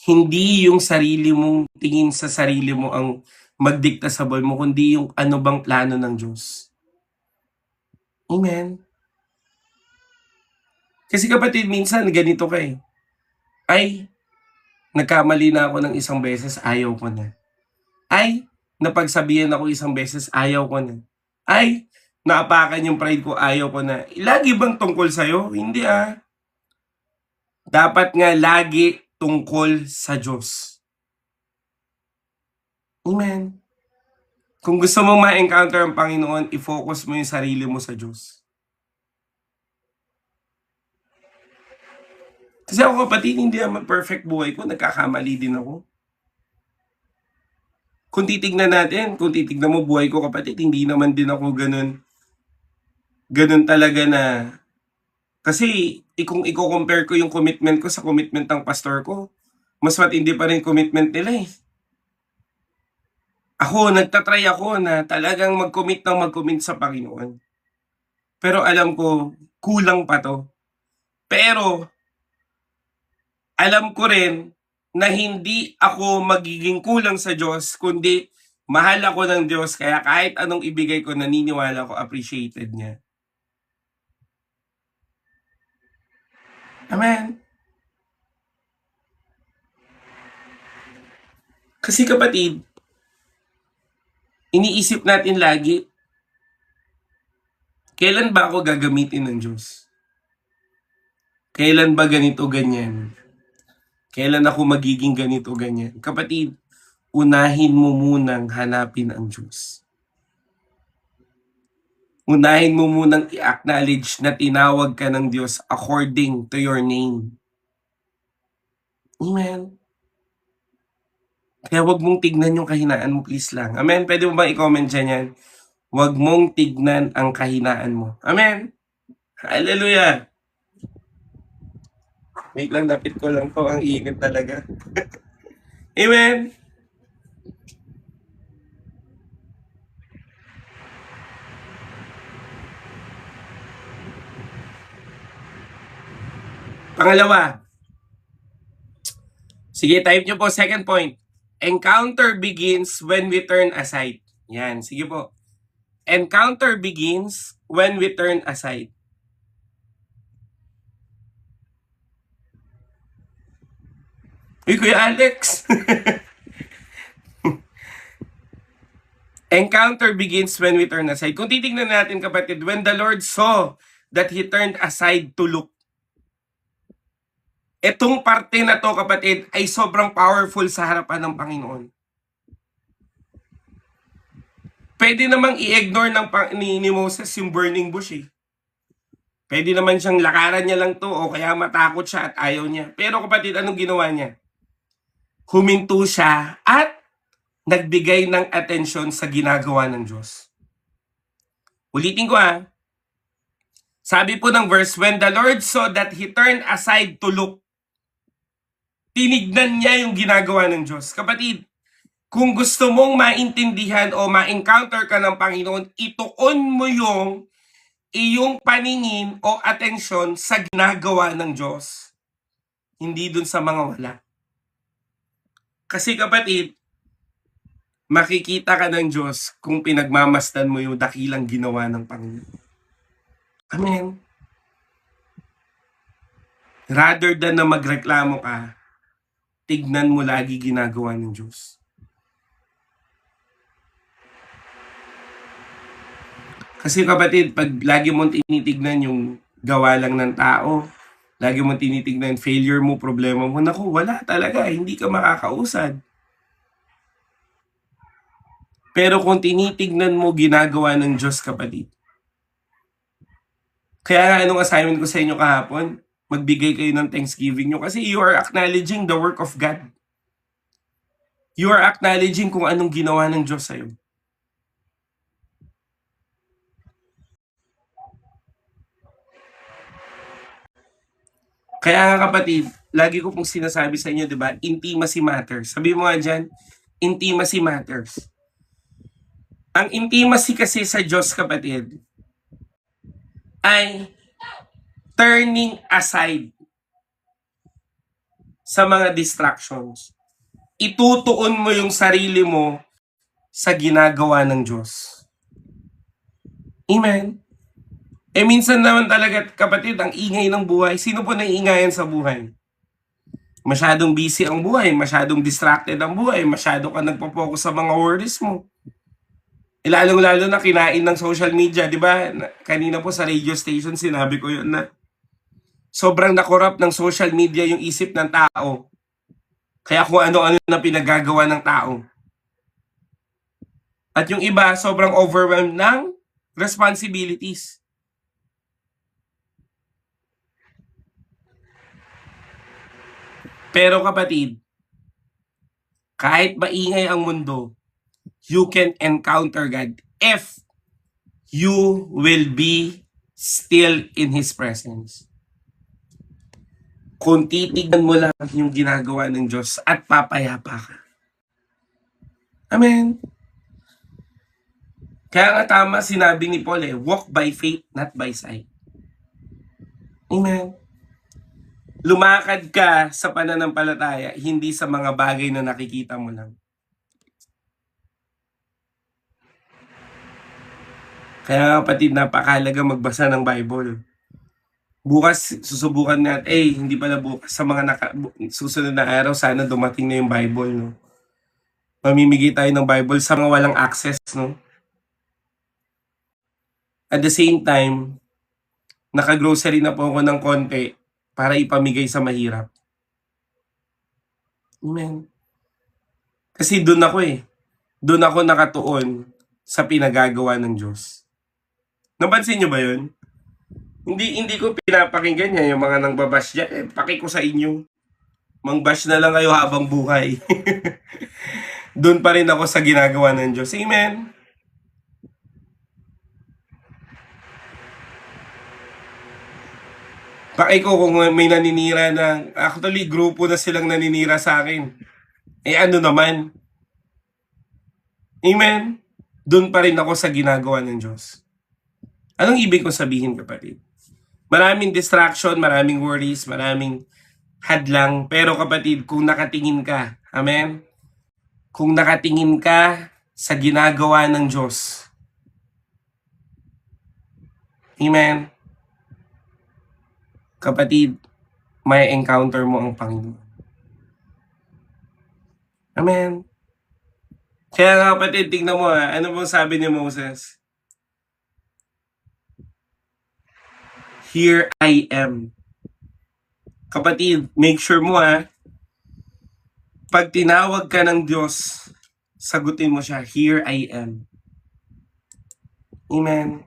hindi yung sarili mong tingin sa sarili mo ang magdikta sa buhay mo, kundi yung ano bang plano ng Diyos. Amen? Kasi kapatid, minsan ganito ka eh. Ay, nagkamali na ako ng isang beses, ayaw ko na. Ay, napagsabihan ako isang beses, ayaw ko na. Ay, naapakan yung pride ko, ayaw ko na. Lagi bang tungkol sa'yo? Hindi ah. Dapat nga lagi tungkol sa Diyos. Amen. Kung gusto mong ma-encounter ang Panginoon, i-focus mo yung sarili mo sa Diyos. Kasi ako kapatid, hindi naman perfect buhay ko, nagkakamali din ako. Kung titignan mo buhay ko kapatid, hindi naman din ako ganun talaga na, kasi kung i-compare ko yung commitment ko sa commitment ng pastor ko, mas matindi pa rin commitment nila eh. Ako, nagtatry ako na talagang mag-commit sa Panginoon. Pero alam ko, kulang pa to. Pero, alam ko rin na hindi ako magiging kulang sa Diyos, kundi mahal ako ng Diyos, kaya kahit anong ibigay ko, naniniwala ko, appreciated niya. Amen. Kasi kapatid, iniisip natin lagi, kailan ba ako gagamitin ng Diyos? Kailan ba ganito ganyan? Kailan ako magiging ganito ganyan? Kapatid, unahin mo munang hanapin ang Diyos. Unahin mo munang i-acknowledge na tinawag ka ng Diyos according to your name. Amen. Kaya wag mong tignan yung kahinaan mo, please lang. Amen. Pwede mo bang i-comment dyan yan? Wag mong tignan ang kahinaan mo. Amen. Hallelujah. Wait lang, napit ko lang to. Ang init talaga. Amen. Pangalawa. Sige, type nyo po. Second point. Encounter begins when we turn aside. Yan. Sige po. Encounter begins when we turn aside. Uy, Kuya Alex. Encounter begins when we turn aside. Kung titignan natin, kapatid, when the Lord saw that He turned aside to look. Etong parte na to, kapatid, ay sobrang powerful sa harapan ng Panginoon. Pwede namang i-ignore ni Moses yung burning bush eh. Pwede naman siyang lakaran niya lang to o kaya matakot siya at ayaw niya. Pero kapatid, anong ginawa niya? Huminto siya at nagbigay ng atensyon sa ginagawa ng Diyos. Ulitin ko ha. Sabi po ng verse, when the Lord saw that He turned aside to look, tinignan niya yung ginagawa ng Diyos. Kapatid, kung gusto mong maintindihan o ma-encounter ka ng Panginoon, ituon mo yung iyong paningin o atensyon sa ginagawa ng Diyos. Hindi dun sa mga wala. Kasi kapatid, makikita ka ng Diyos kung pinagmamasdan mo yung dakilang ginawa ng Panginoon. Amen. Rather than na magreklamo ka, tignan mo lagi ginagawa ng Diyos. Kasi kapatid, pag lagi mong tinitignan yung gawa lang ng tao, lagi mong tinitignan failure mo, problema mo, naku, wala talaga, hindi ka makakausad. Pero kung tinitignan mo ginagawa ng Diyos, kapatid, kaya nga anong assignment ko sa inyo kahapon, magbigay kayo ng thanksgiving nyo kasi you are acknowledging the work of God. You are acknowledging kung anong ginawa ng Diyos sa'yo. Kaya nga kapatid, lagi ko pong sinasabi sa inyo, di ba? Intimacy matters. Sabi mo nga dyan, intimacy matters. Ang intimacy kasi sa Diyos, kapatid, ay turning aside sa mga distractions. Itutuon mo yung sarili mo sa ginagawa ng Diyos. Amen. Minsan naman talaga, kapatid, ang ingay ng buhay. Sino po naiingayan sa buhay? Masyadong busy ang buhay, masyadong distracted ang buhay, masyado ka nagpo-focus sa mga worries mo. Lalong-lalo na kinain ng social media, di ba? Kanina po sa radio station, sinabi ko yun na sobrang na-corrupt ng social media yung isip ng tao. Kaya kung ano-ano na pinagagawa ng tao. At yung iba, sobrang overwhelmed ng responsibilities. Pero kapatid, kahit maingay ang mundo, you can encounter God if you will be still in His presence. Kung titignan mo lang yung ginagawa ng Diyos at papayapa ka. Amen. Kaya nga tama sinabi ni Paul walk by faith, not by sight. Amen. Lumakad ka sa pananampalataya, hindi sa mga bagay na nakikita mo lang. Kaya kapatid, napakahalaga magbasa ng Bible. Bukas susubukan natin, hindi pala bukas, sa mga susunod na araw, sana dumating na yung Bible, no? Mamimigay tayo ng Bible sa mga walang access, no? At the same time, naka-grocery na po ako ng konti para ipamigay sa mahirap. Amen. Kasi doon ako Doon ako nakatuon sa pinagagawa ng Diyos. Napansin nyo ba yun? Hindi ko pinapakinggan yan, yung mga nang babash dyan. Paki ko sa inyo. Mang-bash na lang kayo habang buhay. Doon pa rin ako sa ginagawa ng Diyos. Amen. Paki ko kung may naninira na, actually, grupo na silang naninira sa akin. Ano naman? Amen. Doon pa rin ako sa ginagawa ng Diyos. Anong ibig kong sabihin, kapatid? Maraming distraction, maraming worries, maraming hadlang. Pero kapatid, kung nakatingin ka, amen? Kung nakatingin ka sa ginagawa ng Diyos, amen? Kapatid, may encounter mo ang Panginoon. Amen? Kaya nga kapatid, tingnan mo ano bang sabi ni Moses? Here I am. Kapatid, make sure mo pag tinawag ka ng Diyos, sagutin mo siya, here I am. Amen.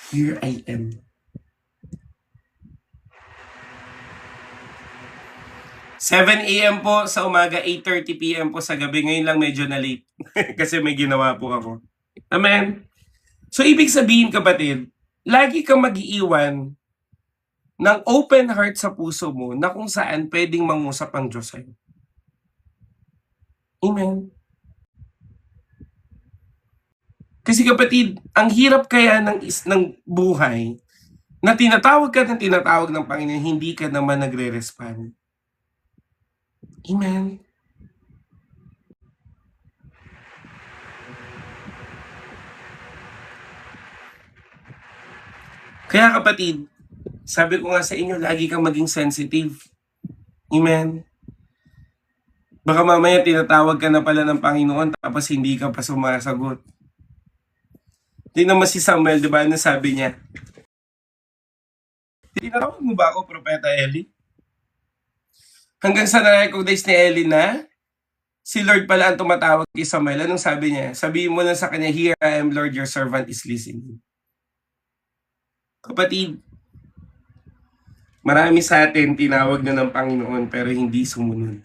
Here I am. 7 a.m. po sa umaga, 8:30 p.m. po sa gabi. Ngayon lang medyo na late kasi may ginawa po ako. Amen. So ibig sabihin kapatid, lagi kang mag-iiwan ng open heart sa puso mo na kung saan pwedeng mangusap ang Diyos sa'yo. Amen. Kasi kapatid, ang hirap kaya ng buhay na tinatawag ka ng tinatawag ng Panginoon, hindi ka naman nagre-respond. Amen. Kaya kapatid, sabi ko nga sa inyo, lagi kang maging sensitive. Amen. Baka mamaya tinatawag ka na pala ng Panginoon tapos hindi ka pa sumasagot. Tingnan mo si Samuel, di ba? Ano sabi niya? Tinatawag mo ba ako, Propeta Eli? Hanggang sa na-recognize ni Eli na si Lord pala ang tumatawag kay Samuel. Anong sabi niya? Sabihin mo na sa kanya, here I am, Lord, your servant is listening. Kapatid, marami sa atin tinawag na ng Panginoon pero hindi sumunod.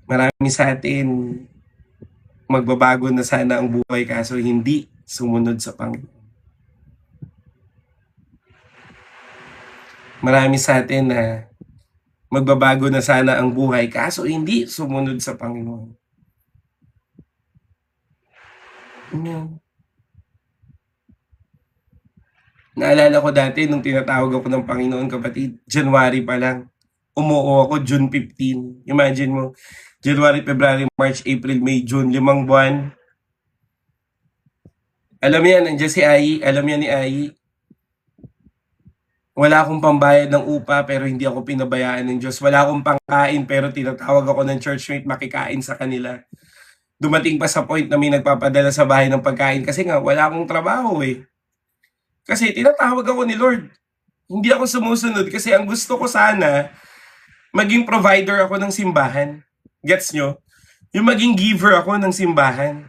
Marami sa atin magbabago na sana ang buhay kaso hindi sumunod sa Panginoon. Marami sa atin na magbabago na sana ang buhay kaso hindi sumunod sa Panginoon. Amen. Naalala ko dati nung tinatawag ako ng Panginoon, kapatid, January pa lang. Umuo ako June 15. Imagine mo, January, February, March, April, May, June, 5 buwan. Alam yan, nandiyan si Ai, alam yan ni Ai. Wala akong pambayad ng upa pero hindi ako pinabayaan ng Diyos. Wala akong pangkain pero tinatawag ako ng churchmate makikain sa kanila. Dumating pa sa point na may nagpapadala sa bahay ng pagkain kasi nga wala akong trabaho Kasi tinatawag ako ni Lord. Hindi ako sumusunod kasi ang gusto ko sana, maging provider ako ng simbahan. Gets nyo? Yung maging giver ako ng simbahan.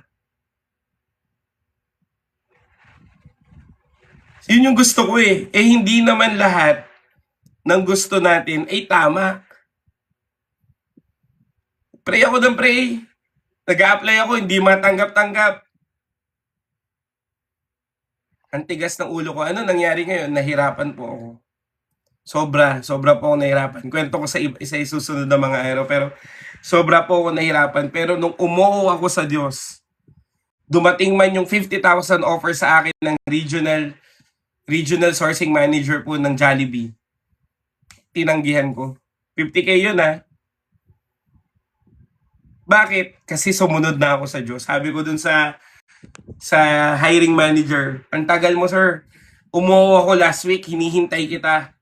Yun yung gusto ko hindi naman lahat ng gusto natin ay tama. Pray ako ng pray. Nag-a-apply ako, hindi matanggap-tanggap. Ang tigas ng ulo ko. Ano nangyari ngayon? Nahirapan po ako. Sobra po ako nahirapan. Kwento ko sa isusunod na mga araw, pero sobra po ako nahirapan. Pero nung umuo ako sa Diyos, dumating man yung 50,000 offer sa akin ng regional sourcing manager po ng Jollibee. Tinanggihan ko. 50K yun Bakit? Kasi sumunod na ako sa Diyos. Sabi ko dun sa sa hiring manager. Ang tagal mo, sir. Umuwi ako last week, hinihintay kita.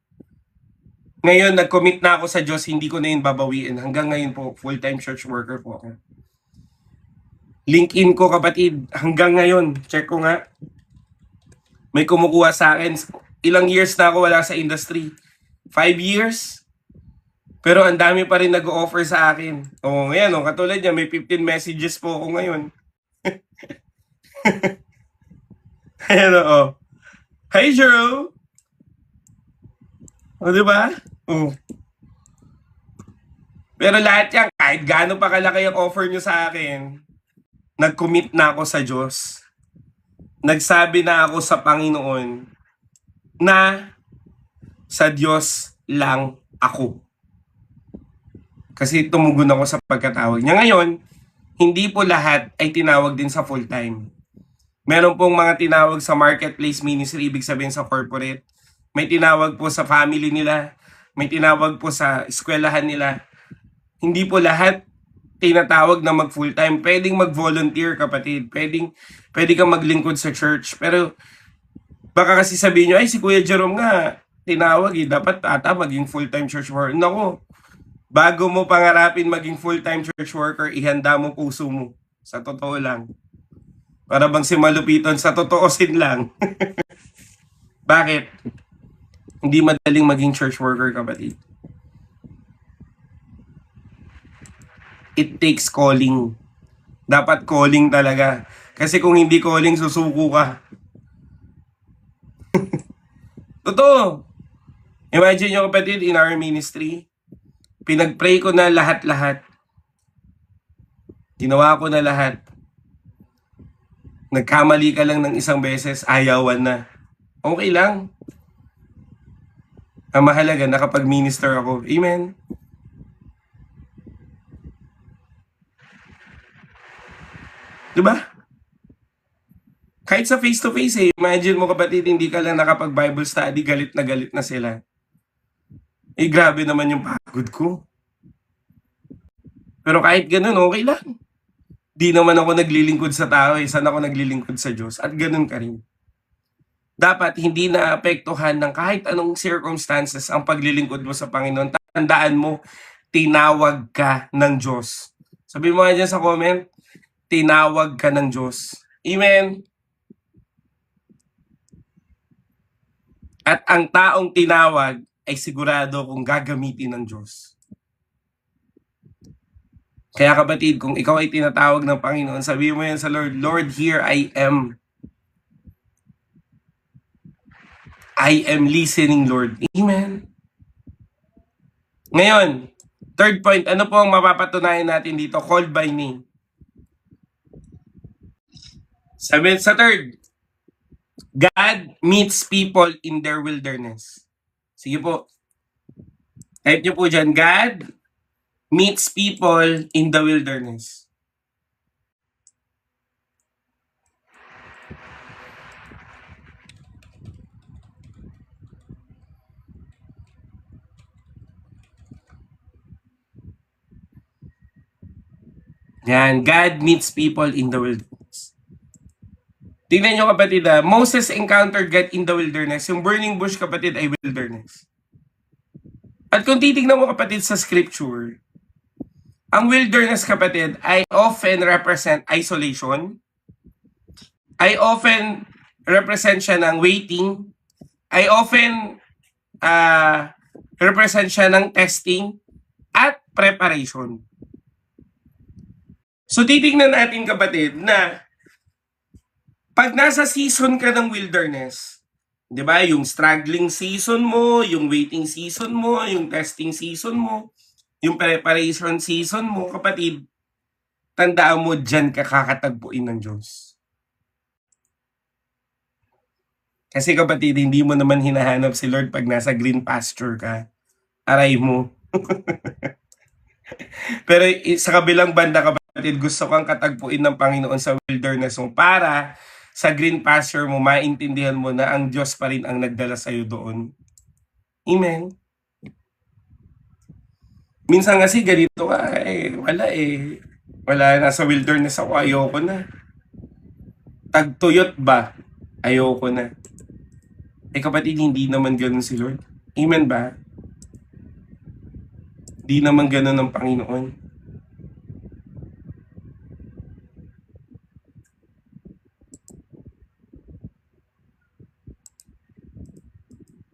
Ngayon, nag-commit na ako sa Diyos, hindi ko na yun babawiin. Hanggang ngayon po, full-time church worker po ako. LinkedIn ko, kapatid, hanggang ngayon, check ko nga. May kumukuha sa akin. Ilang years na ako wala sa industry? 5 years? Pero ang dami pa rin nag-o-offer sa akin. O, ngayon, katulad niya, may 15 messages po ako ngayon. Ayan, o. Hi, Jero! O, diba? O. Pero lahat yan, kahit gaano pa kalaki ang offer nyo sa akin, nag-commit na ako sa Diyos. Nagsabi na ako sa Panginoon na sa Diyos lang ako. Kasi tumugon ako sa pagkatawag niya. Ngayon, hindi po lahat ay tinawag din sa full-time. Meron pong mga tinawag sa marketplace ministry, ibig sabihin sa corporate. May tinawag po sa family nila. May tinawag po sa eskwelahan nila. Hindi po lahat tinatawag na mag full-time. Pwedeng mag-volunteer, kapatid. Pwede kang maglingkod sa church. Pero baka kasi sabihin nyo, ay si Kuya Jerome nga, tinawag dapat ata maging full-time church worker. Naku, bago mo pangarapin maging full-time church worker, ihanda mo puso mo. Sa totoo lang. Para bang si Malupiton, sa totoosin lang. Bakit? Hindi madaling maging church worker, kapatid. It takes calling. Dapat calling talaga. Kasi kung hindi calling, susuko ka. Totoo. Imagine nyo, kapatid, in our ministry, pinag-pray ko na lahat-lahat. Ginawa ko na lahat. Nagkamali ka lang ng isang beses, ayawan na. Okay lang. Ang mahalaga, nakapag-minister ako. Amen. Diba? Kahit sa face-to-face imagine mo, kapatid, hindi ka lang nakapag-Bible study, galit na sila. Grabe naman yung pagod ko. Pero kahit ganun, okay lang. Di naman ako naglilingkod sa tao, saan ako naglilingkod sa Diyos. At ganun ka rin. Dapat hindi naapektuhan ng kahit anong circumstances ang paglilingkod mo sa Panginoon. Tandaan mo, tinawag ka ng Diyos. Sabi mo nga dyan sa comment, tinawag ka ng Diyos. Amen. At ang taong tinawag ay sigurado kung gagamitin ng Diyos. Kaya, kapatid, kung ikaw ay tinatawag ng Panginoon, sabihin mo yan sa Lord, Lord, here I am. I am listening, Lord. Amen. Ngayon, third point, ano po ang mapapatunayan natin dito? Called by name. Sabi sa third, God meets people in their wilderness. Sige po. Type nyo po dyan, God meets people in the wilderness. Yan, God meets people in the wilderness. Tingnan nyo, kapatid, Moses encountered God in the wilderness. Yung burning bush, kapatid, ay wilderness. At kung titignan mo, kapatid, sa scripture, ang wilderness, kapatid, ay often represent isolation. Ay often represent siya ng waiting. Ay often represent siya ng testing at preparation. So titignan natin, kapatid, na pag nasa season ka ng wilderness, 'di ba? Yung struggling season mo, yung waiting season mo, yung testing season mo, yung preparation season mo, kapatid, tandaan mo, diyan ka kakatagpuin ng Diyos. Kasi, kapatid, hindi mo naman hinahanap si Lord pag nasa green pasture ka. Aray mo. Pero sa kabilang banda, kapatid, gusto kang katagpuin ng Panginoon sa wilderness mo para sa green pasture mo, maintindihan mo na ang Diyos pa rin ang nagdala sa'yo doon. Amen. Minsan kasi ganito ka, wala, nasa wilderness ako, ayoko na. tagtuyot ba? Ayoko na. Eh kapatid, hindi naman ganun si Lord. Amen ba? Hindi naman ganun ang Panginoon.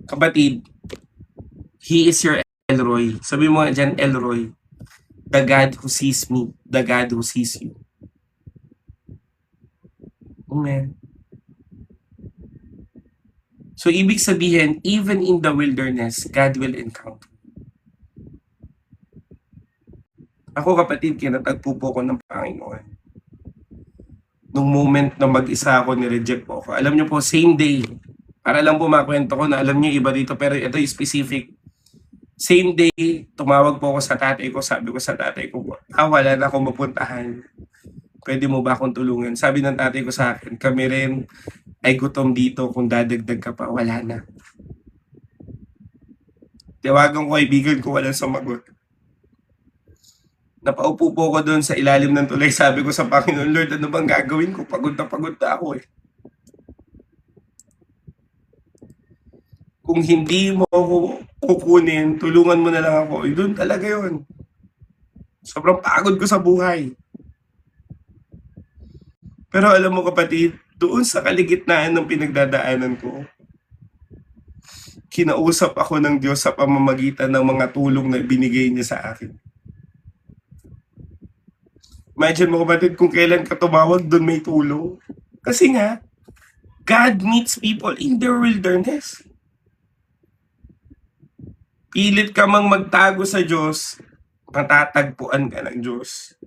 Kapatid, He is your Elroy. Sabi mo nga dyan, Elroy. The God who sees me. The God who sees you. Amen. So, ibig sabihin, even in the wilderness, God will encounter. Ako kapatid, kinatagpo po ko ng Panginoon. Nung moment na mag-isa ako, nireject po ako. Alam niyo po, same day. Para lang po makwento ko na alam niyo iba dito, pero ito yung specific. Same day, tumawag po ako sa tatay ko. Sabi ko sa tatay ko, wala na akong mapuntahan. Pwede mo ba akong tulungan? Sabi ng tatay ko sa akin, kami rin ay gutom dito, kung dadagdag ka pa, wala na. Tiwagan ko kaibigan ko, walang sumagot. Napaupo po ako doon sa ilalim ng tulay. Sabi ko sa Panginoon, Lord, ano bang gagawin ko? Pagod na ako eh. Kung hindi mo ako kukunin, tulungan mo na lang ako. Eh, doon talaga yon. Sobrang pagod ko sa buhay. Pero alam mo kapatid, doon sa kaligitnaan ng pinagdadaanan ko, kinausap ako ng Diyos sa pamamagitan ng mga tulong na binigay niya sa akin. Imagine mo kapatid, kung kailan ka tumawag, doon may tulong. Kasi nga, God meets people in their wilderness. Pilit ka mang magtago sa Diyos, matatagpuan ka ng Diyos.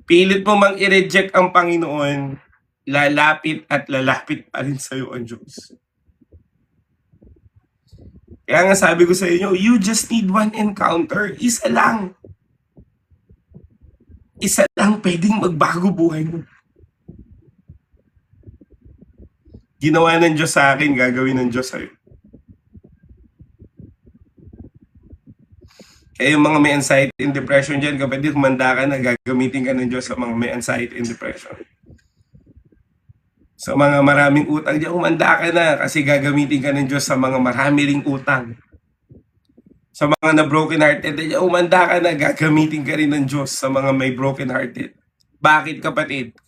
Pilit mo mang i-reject ang Panginoon, lalapit at lalapit pa rin sa'yo ang Diyos. Kaya nga sabi ko sa inyo, you just need one encounter. Isa lang. Isa lang pwedeng magbago buhay mo. Ginawa ng Diyos sa akin, gagawin ng Diyos sa'yo. Kaya yung mga may anxiety and depression dyan, kapatid, humanda ka na, gagamitin ka ng Diyos sa mga may anxiety and depression. Sa mga maraming utang dyan, humanda ka na kasi gagamitin ka ng Diyos sa mga marami ring utang. Sa mga na broken hearted dyan, humanda ka na, gagamitin ka rin ng Diyos sa mga may broken hearted. Bakit kapatid?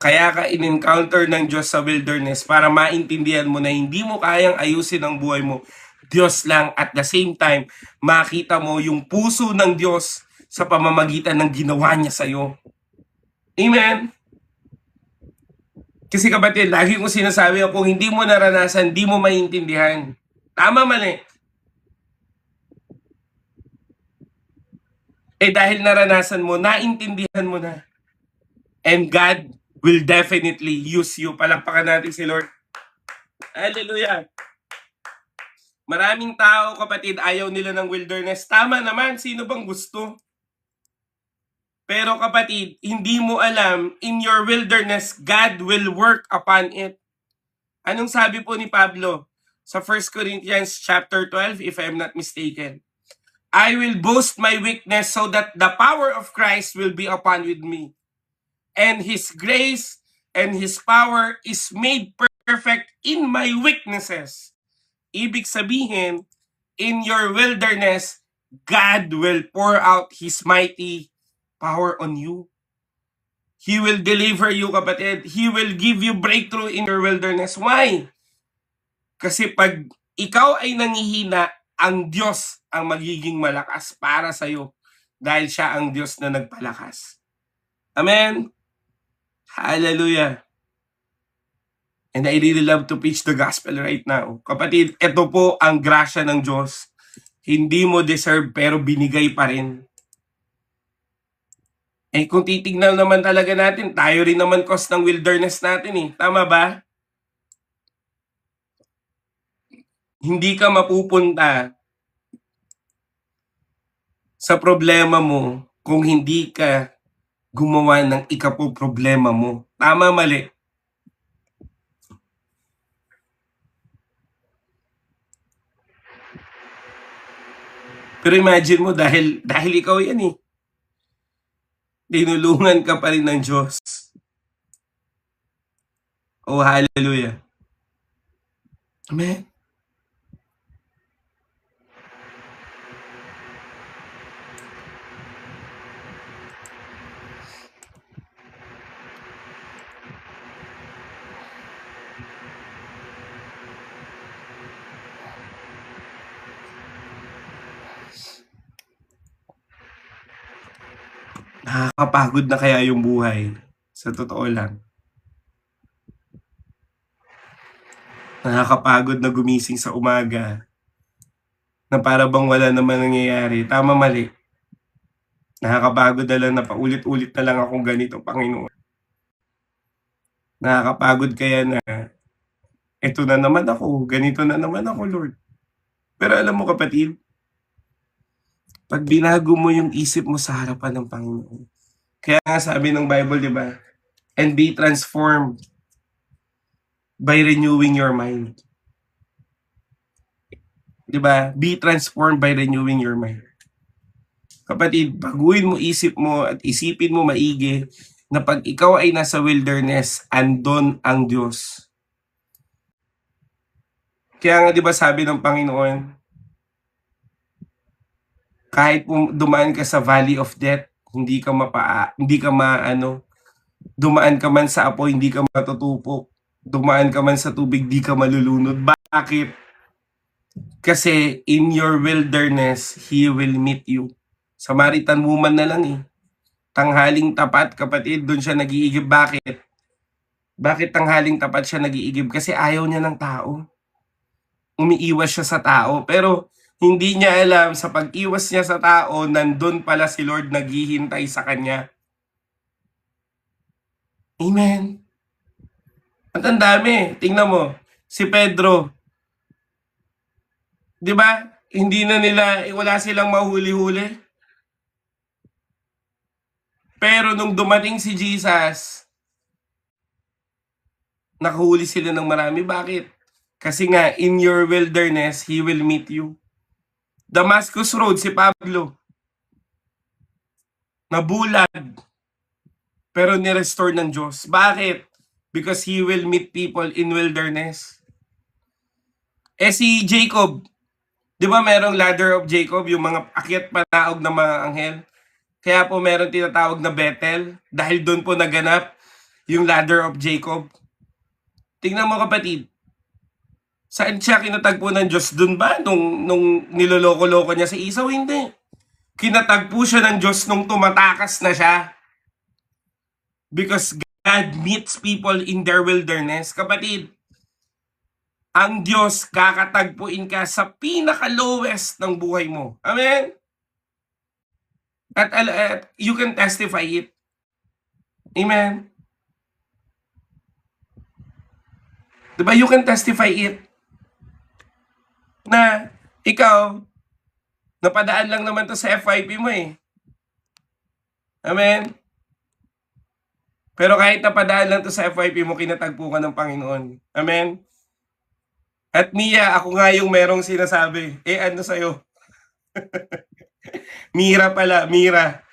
Kaya ka in-encounter ng Diyos sa wilderness para maintindihan mo na hindi mo kayang ayusin ang buhay mo. Diyos lang, at the same time, makita mo yung puso ng Diyos sa pamamagitan ng ginawa niya sa'yo. Amen? Kasi kapatid, lagi kong sinasabi, kung hindi mo naranasan, hindi mo maintindihan. Tama man eh. Eh dahil naranasan mo, naintindihan mo na. And God will definitely use you. Palakpakan natin si Lord. Hallelujah. Maraming tao, kapatid, ayaw nila ng wilderness. Tama naman, sino bang gusto? Pero kapatid, hindi mo alam, in your wilderness, God will work upon it. Anong sabi po ni Pablo sa 1 Corinthians chapter 12, if I'm not mistaken? I will boast my weakness so that the power of Christ will be upon with me. And His grace and His power is made perfect in my weaknesses. Ibig sabihin, in your wilderness, God will pour out His mighty power on you. He will deliver you, kapatid. He will give you breakthrough in your wilderness. Why? Kasi pag ikaw ay nangihina, ang Diyos ang magiging malakas para sa'yo dahil siya ang Diyos na nagpalakas. Amen? Hallelujah. And I really love to preach the gospel right now. Kapatid, ito po ang grasya ng Diyos. Hindi mo deserve pero binigay pa rin. Eh kung titignan naman talaga natin, tayo rin naman cause ng wilderness natin eh. Tama ba? Hindi ka mapupunta sa problema mo kung hindi ka gumawa ng ikapo-problema mo. Tama, mali? Pero imagine mo, dahil ikaw yan eh. Tinulungan ka pa rin ng Diyos. Oh, hallelujah. Amen. Nakakapagod na kaya yung buhay, sa totoo lang. Nakakapagod na gumising sa umaga na para bang wala naman nangyayari, tama, mali. Nakakapagod na lang na paulit-ulit na lang akong ganito, Panginoon. Nakakapagod kaya na eto na naman ako, ganito na naman ako, Lord. Pero alam mo kapatid, pag binago mo yung isip mo sa harapan ng Panginoon, kaya nga sabi ng Bible, di ba? And be transformed by renewing your mind. Di ba? Be transformed by renewing your mind. Kapatid, baguhin mo isip mo at isipin mo maigi na pag ikaw ay nasa wilderness, andon ang Diyos. Kaya nga 'di ba sabi ng Panginoon, kahit dumaan ka sa valley of death, hindi ka dumaan ka man sa apoy, hindi ka matutupok. Dumaan ka man sa tubig, di ka malulunod. Bakit? Kasi in your wilderness, He will meet you. Samaritan woman na lang eh. Tanghaling tapat, kapatid, doon siya nag-iigib. Bakit? Bakit tanghaling tapat siya nag-iigib? Kasi ayaw niya ng tao. Umiiwas siya sa tao. Pero hindi niya alam, sa pag-iwas niya sa tao, nandun pala si Lord naghihintay sa kanya. Amen. At ang dami. Tingnan mo, si Pedro, di ba? Hindi na nila, wala silang mahuli-huli. Pero nung dumating si Jesus, nakahuli sila ng marami. Bakit? Kasi nga, in your wilderness, He will meet you. Damascus Road, si Pablo, nabulag, pero ni-restore ng Diyos. Bakit? Because He will meet people in wilderness. Si Jacob, di ba merong ladder of Jacob, yung mga akyat panaog ng mga anghel? Kaya po meron tinatawag na Bethel, dahil doon po naganap yung ladder of Jacob. Tingnan mo kapatid, saan siya kinatagpo ng Diyos? Doon ba? Nung niloloko-loko niya si Esau? Hindi. Kinatagpo siya ng Diyos nung tumatakas na siya. Because God meets people in their wilderness. Kapatid, ang Diyos kakatagpuin ka sa pinaka-lowest ng buhay mo. Amen? At you can testify it. Amen? Diba? You can testify it. Na ikaw, napadaan lang naman to sa FYP mo eh. Amen? Pero kahit napadaan lang to sa FYP mo, kinatagpo ka ng Panginoon. Amen? At Mia, ako nga yung merong sinasabi. Ano sa'yo? Mira pala, Mira.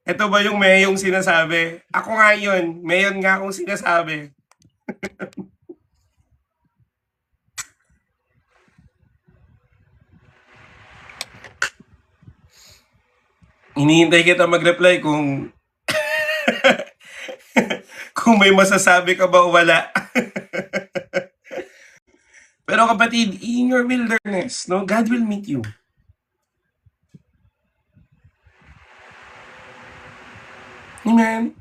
Ito ba yung Mayong sinasabi? Ako nga yun. Mayon nga akong sinasabi. Hinihintay kita mag-reply kung kung may masasabi ka ba o wala. Pero kapatid, in your wilderness, no, God will meet you. Amen.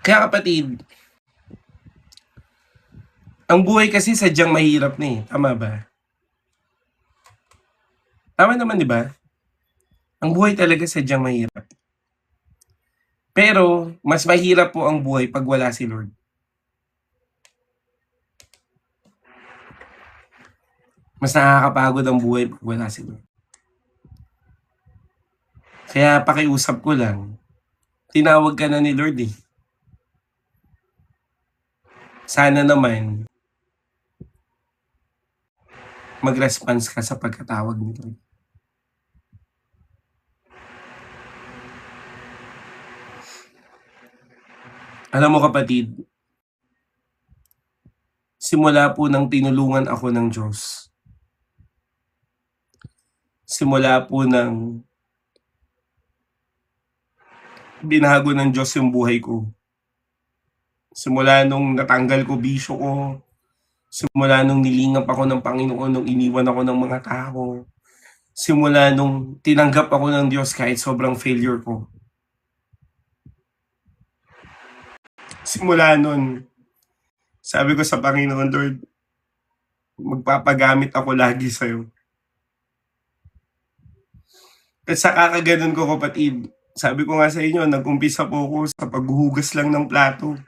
Kaya kapatid, ang buhay kasi sadyang mahirap na eh. Tama ba? Tama naman, di ba? Ang buhay talaga sadyang mahirap. Pero, mas mahirap po ang buhay pag wala si Lord. Mas nakakapagod ang buhay pag wala si Lord. Kaya pakiusap ko lang, tinawag ka na ni Lord eh. Sana naman, mag-response ka sa pagkatawag ni Lord. Alam mo kapatid, simula po nang tinulungan ako ng Diyos, simula po nang binago ng Diyos yung buhay ko, simula nung natanggal ko bisyo ko, simula nung nilingap ako ng Panginoon, nung iniwan ako ng mga tao, simula nung tinanggap ako ng Diyos kahit sobrang failure ko. Simula nun, sabi ko sa Panginoon, Lord, magpapagamit ako lagi sa'yo. At sa kakaganon ko kapatid, sabi ko nga sa inyo, nag-umpisa po ako sa paghuhugas lang ng plato.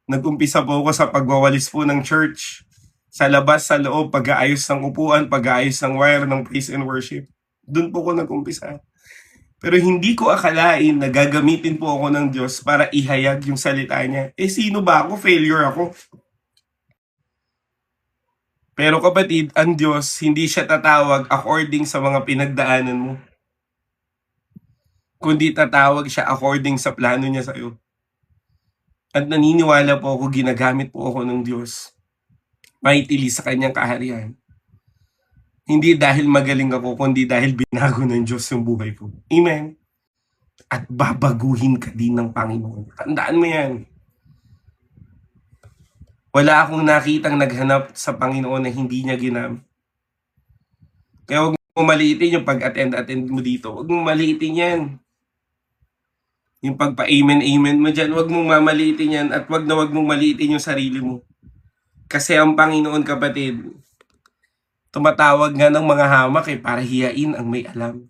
Nag-umpisa po ako sa pagwawalis po ng church. Sa labas, sa loob, pag-aayos ng upuan, pag-aayos ng wire ng praise and worship. Doon po ko nag-umpisa. Pero hindi ko akalain na gagamitin po ako ng Diyos para ihayag yung salita niya. Sino ba ako? Failure ako. Pero kapatid, ang Diyos, hindi siya tatawag according sa mga pinagdaanan mo, kundi tatawag siya according sa plano niya sa'yo. At naniniwala po ako, ginagamit po ako ng Diyos mightily sa kanyang kaharian. Hindi dahil magaling ako, kundi dahil binago ng Diyos yung buhay ko. Amen? At babaguhin ka din ng Panginoon. Tandaan mo yan. Wala akong nakitang naghanap sa Panginoon na hindi niya ginamit. Kaya huwag mo maliitin yung pag-attend mo dito. Huwag mo maliitin yan. Yung pagpa-amen mo dyan, huwag mong mamaliitin yan at huwag mong maliitin yung sarili mo. Kasi ang Panginoon kapatid, tumatawag nga ng mga hamak para hiyain ang may alam.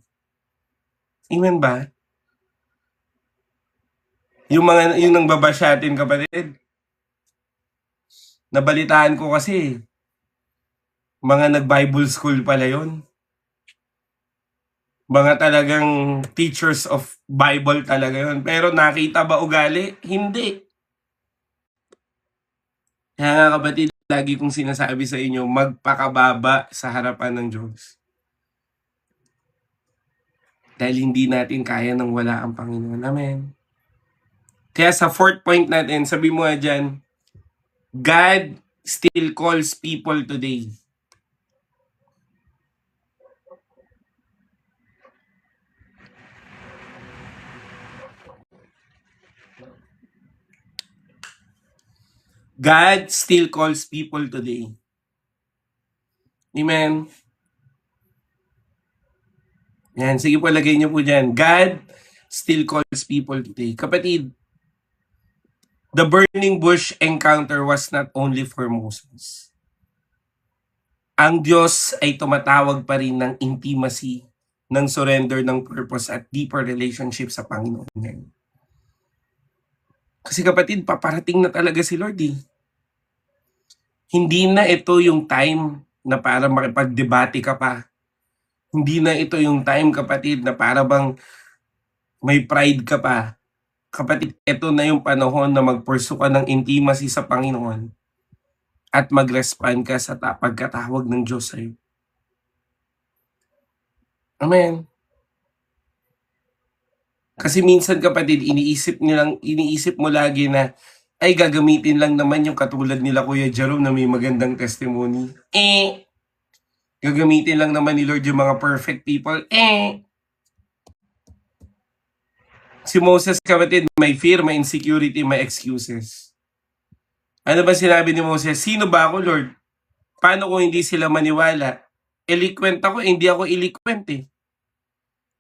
Amen ba? Yung nang babasyatin kapatid, nabalitaan ko kasi, mga nag-Bible school pala yon. Mga talagang teachers of Bible talaga yon. Pero nakita ba ugali? Hindi. Kaya nga kapatid, lagi kong sinasabi sa inyo, magpakababa sa harapan ng Diyos. Dahil hindi natin kaya nang wala ang Panginoon. Amen. Kaya sa fourth point natin, sabi mo nga dyan, God still calls people today. God still calls people today. Amen. Yan, sige po, lagay niyo po dyan. God still calls people today. Kapatid, the burning bush encounter was not only for Moses. Ang Diyos ay tumatawag pa rin ng intimacy, ng surrender, ng purpose at deeper relationship sa Panginoon ngayon. Kasi kapatid, paparating na talaga si Lord eh. Hindi na ito yung time na para makipagdebate ka pa. Hindi na ito yung time kapatid na para bang may pride ka pa. Kapatid, ito na yung panahon na mag-pursue ka ng intimacy sa Panginoon at mag-respond ka sa pagkatawag ng Diyos sa'yo. Amen. Kasi minsan kapatid, iniisip mo lagi na ay gagamitin lang naman yung katulad nila Kuya Jerome na may magandang testimony. Gagamitin lang naman ni Lord yung mga perfect people. Si Moses kapatid, may fear, may insecurity, may excuses. Ano ba sinabi ni Moses? Sino ba ako, Lord? Paano kung hindi sila maniwala? Eloquent ako, hindi ako eloquent eh.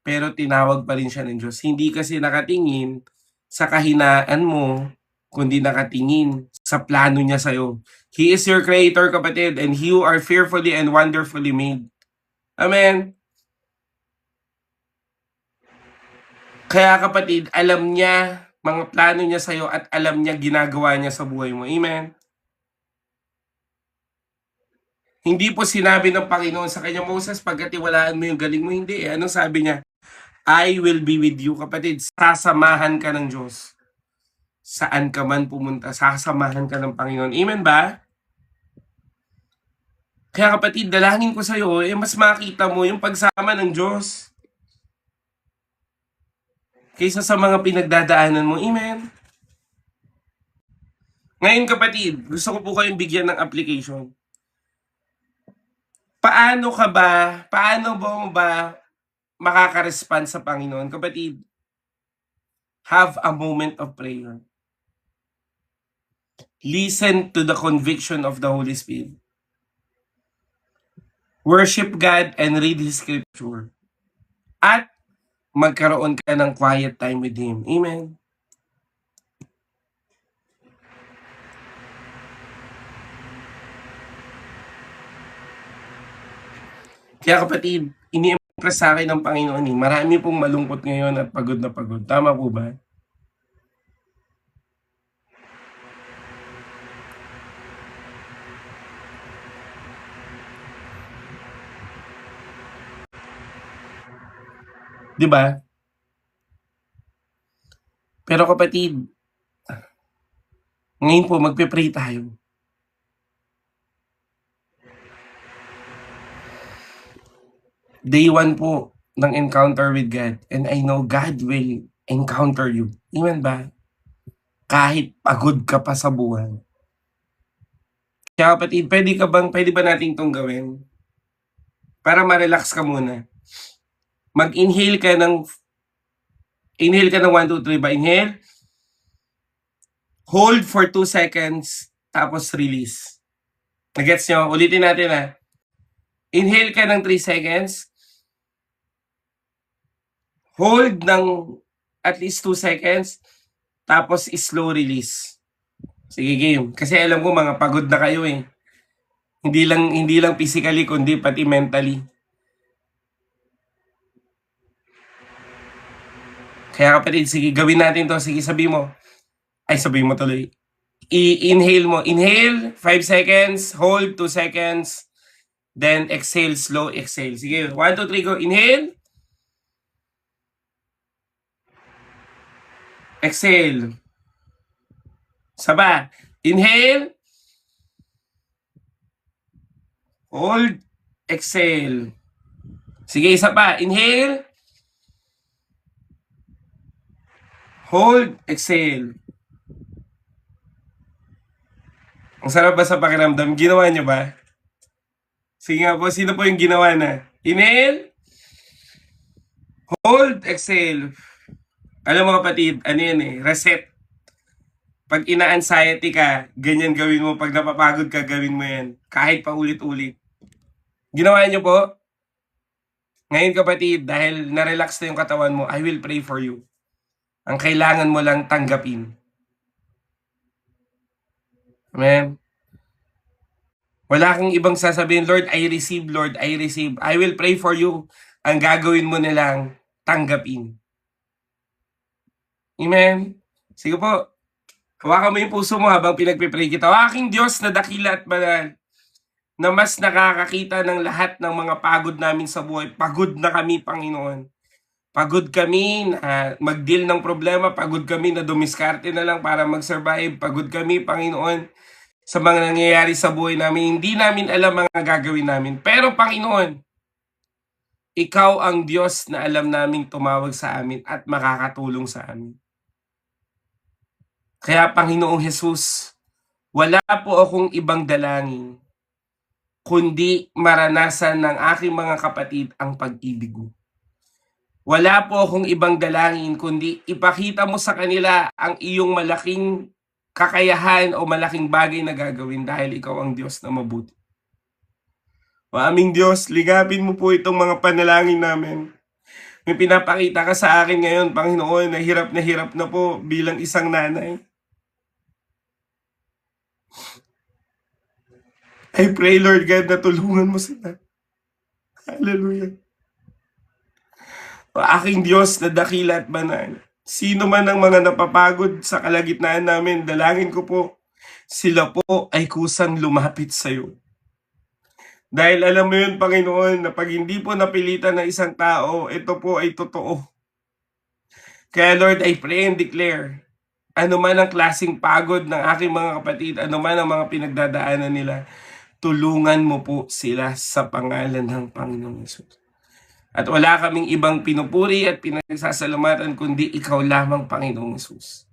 Pero tinawag pa rin siya ng Diyos. Hindi kasi nakatingin sa kahinaan mo, kundi nakatingin sa plano niya sa'yo. He is your creator, kapatid, and you are fearfully and wonderfully made. Amen. Kaya kapatid, alam niya mga plano niya sa'yo at alam niya ginagawa niya sa buhay mo. Amen. Hindi po sinabi ng Panginoon sa kanya, Moses, pagkatiwalaan mo yung galing mo, hindi. Anong sabi niya? I will be with you, kapatid. Sasamahan ka ng Diyos. Saan ka man pumunta, sasamahan ka ng Panginoon. Amen ba? Kaya kapatid, dalangin ko sa'yo, mas makita mo yung pagsama ng Diyos kaysa sa mga pinagdadaanan mo. Amen. Ngayon kapatid, gusto ko po kayong bigyan ng application. Paano ba makaka-respond sa Panginoon? Kapatid, have a moment of prayer. Listen to the conviction of the Holy Spirit. Worship God and read His Scripture. At magkaroon ka ng quiet time with Him. Amen. Kaya kapatid, ini-impress sa akin ng Panginoon marami pong malungkot ngayon at pagod na pagod. Tama po ba? Di ba? Pero kapatid, ngayon po magpe-pray tayo. Day 1 po ng encounter with God. And I know God will encounter you. Amen ba? Kahit pagod ka pa sa buhay. Kaya kapatid, pwede ba nating itong gawin? Para ma-relax ka muna. Mag-inhale ka ng 1, 2, 3 ba? Inhale. Hold for 2 seconds. Tapos release. Nagets nyo? Ulitin natin ha. Inhale ka ng 3 seconds. Hold ng at least 2 seconds. Tapos slow release. Sige game. Kasi alam ko mga pagod na kayo eh. Hindi lang physically kundi pati mentally. Kaya kapatid, sige gawin natin to. Sige sabi mo tuloy. I-inhale mo. Inhale 5 seconds, hold 2 seconds, then exhale, slow exhale. Sige, 1, 2, 3 go. Inhale. Exhale. Saba. Inhale. Hold. Exhale. Sige, isa pa. Inhale. Hold. Exhale. Ang sarap ba sa pakiramdam? Ginawa nyo ba? Sige nga po, sino po yung ginawa na? Inhale. Hold. Exhale. Alam mo kapatid, ano yan eh, reset. Pag ina-anxiety ka, ganyan gawin mo. Pag napapagod ka, gawin mo yan. Kahit pa ulit-ulit. Ginawa nyo po? Ngayon kapatid, dahil na-relax na yung katawan mo, I will pray for you. Ang kailangan mo lang tanggapin. Amen? Wala kang ibang sasabihin, Lord, I receive, Lord, I receive. I will pray for you. Ang gagawin mo nilang tanggapin. Amen? Sige po. Hawakan mo yung puso mo habang pinagpipray kita. O aking Diyos na dakila at banal, na mas nakakakita ng lahat ng mga pagod namin sa buhay. Pagod na kami, Panginoon. Pagod kami na mag-deal ng problema. Pagod kami na dumiskarte na lang para mag-survive. Pagod kami, Panginoon, sa mga nangyayari sa buhay namin. Hindi namin alam mga gagawin namin. Pero, Panginoon, Ikaw ang Diyos na alam naming tumawag sa amin at makakatulong sa amin. Kaya, Panginoong Jesus, wala po akong ibang dalangin kundi maranasan ng aking mga kapatid ang pag-ibig mo. Wala po akong ibang dalangin kundi ipakita mo sa kanila ang iyong malaking kakayahan o malaking bagay na gagawin dahil ikaw ang Diyos na mabuti. O aming Diyos, ligapin mo po itong mga panalangin namin. May pinapakita ka sa akin ngayon, Panginoon, na hirap na po bilang isang nanay. I pray, Lord God, na tulungan mo sila. Hallelujah. O aking Diyos na dakila at banal, sino man ang mga napapagod sa kalagitnaan namin, dalangin ko po, sila po ay kusang lumapit sa iyo. Dahil alam mo yun, Panginoon, na pag hindi po napilitan ng isang tao, ito po ay totoo. Kaya Lord, I pray and declare, ano man ang klaseng pagod ng aking mga kapatid, ano man ang mga pinagdadaanan nila, tulungan mo po sila sa pangalan ng Panginoong Hesus. At wala kaming ibang pinupuri at pinagsasalamatan kundi ikaw lamang, Panginoong Hesus.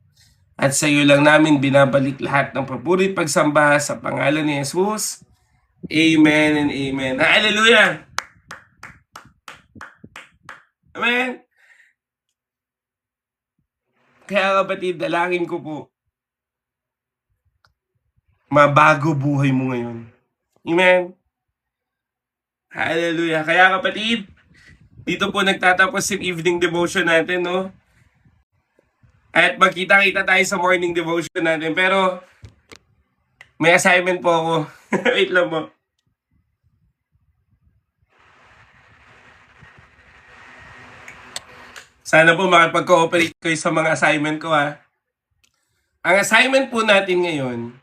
At sa iyo lang namin binabalik lahat ng papuri at pagsamba sa pangalan ni Jesus. Amen and amen. Hallelujah! Amen! Kaya kapatid, dalangin ko po, mabago buhay mo ngayon. Amen? Hallelujah! Kaya kapatid, dito po nagtatapos yung evening devotion natin, no? At magkita-kita tayo sa morning devotion natin. Pero, may assignment po ako. Wait lang po. Sana po makipag-cooperate kayo sa mga assignment ko, ha. Ang assignment po natin ngayon,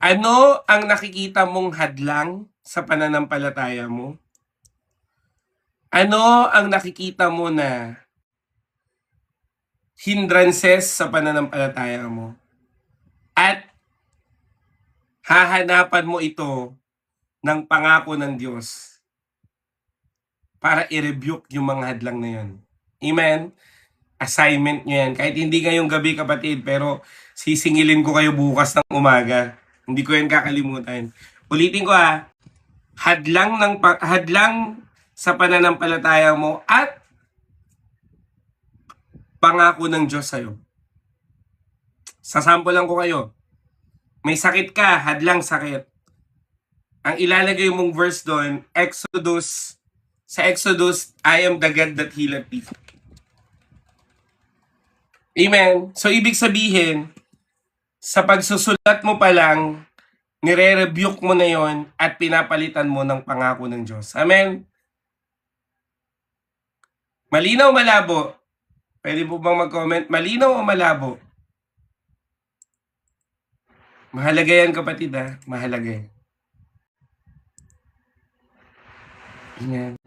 ano ang nakikita mong hadlang sa pananampalataya mo? Ano ang nakikita mo na hindrances sa pananampalataya mo? At hahanapan mo ito ng pangako ng Diyos para i-rebuke yung mga hadlang na yun. Amen? Assignment nyo yan. Kahit hindi ngayong gabi kapatid, pero sisingilin ko kayo bukas ng umaga. Hindi ko yan kakalimutan. Ulitin ko hadlang sa pananampalataya mo at pangako ng Diyos sa'yo. Sasampulan ko kayo. May sakit ka, hadlang sakit. Ang ilalagay mong verse doon, sa Exodus, I am the God that healeth thee. Amen. So, ibig sabihin, sa pagsusulat mo pa lang, nire-rebuke mo na yon at pinapalitan mo ng pangako ng Diyos. Amen. Malinaw o malabo? Pwede po bang mag-comment? Malinaw o malabo? Mahalaga yan kapatid Mahalaga yan. Amen.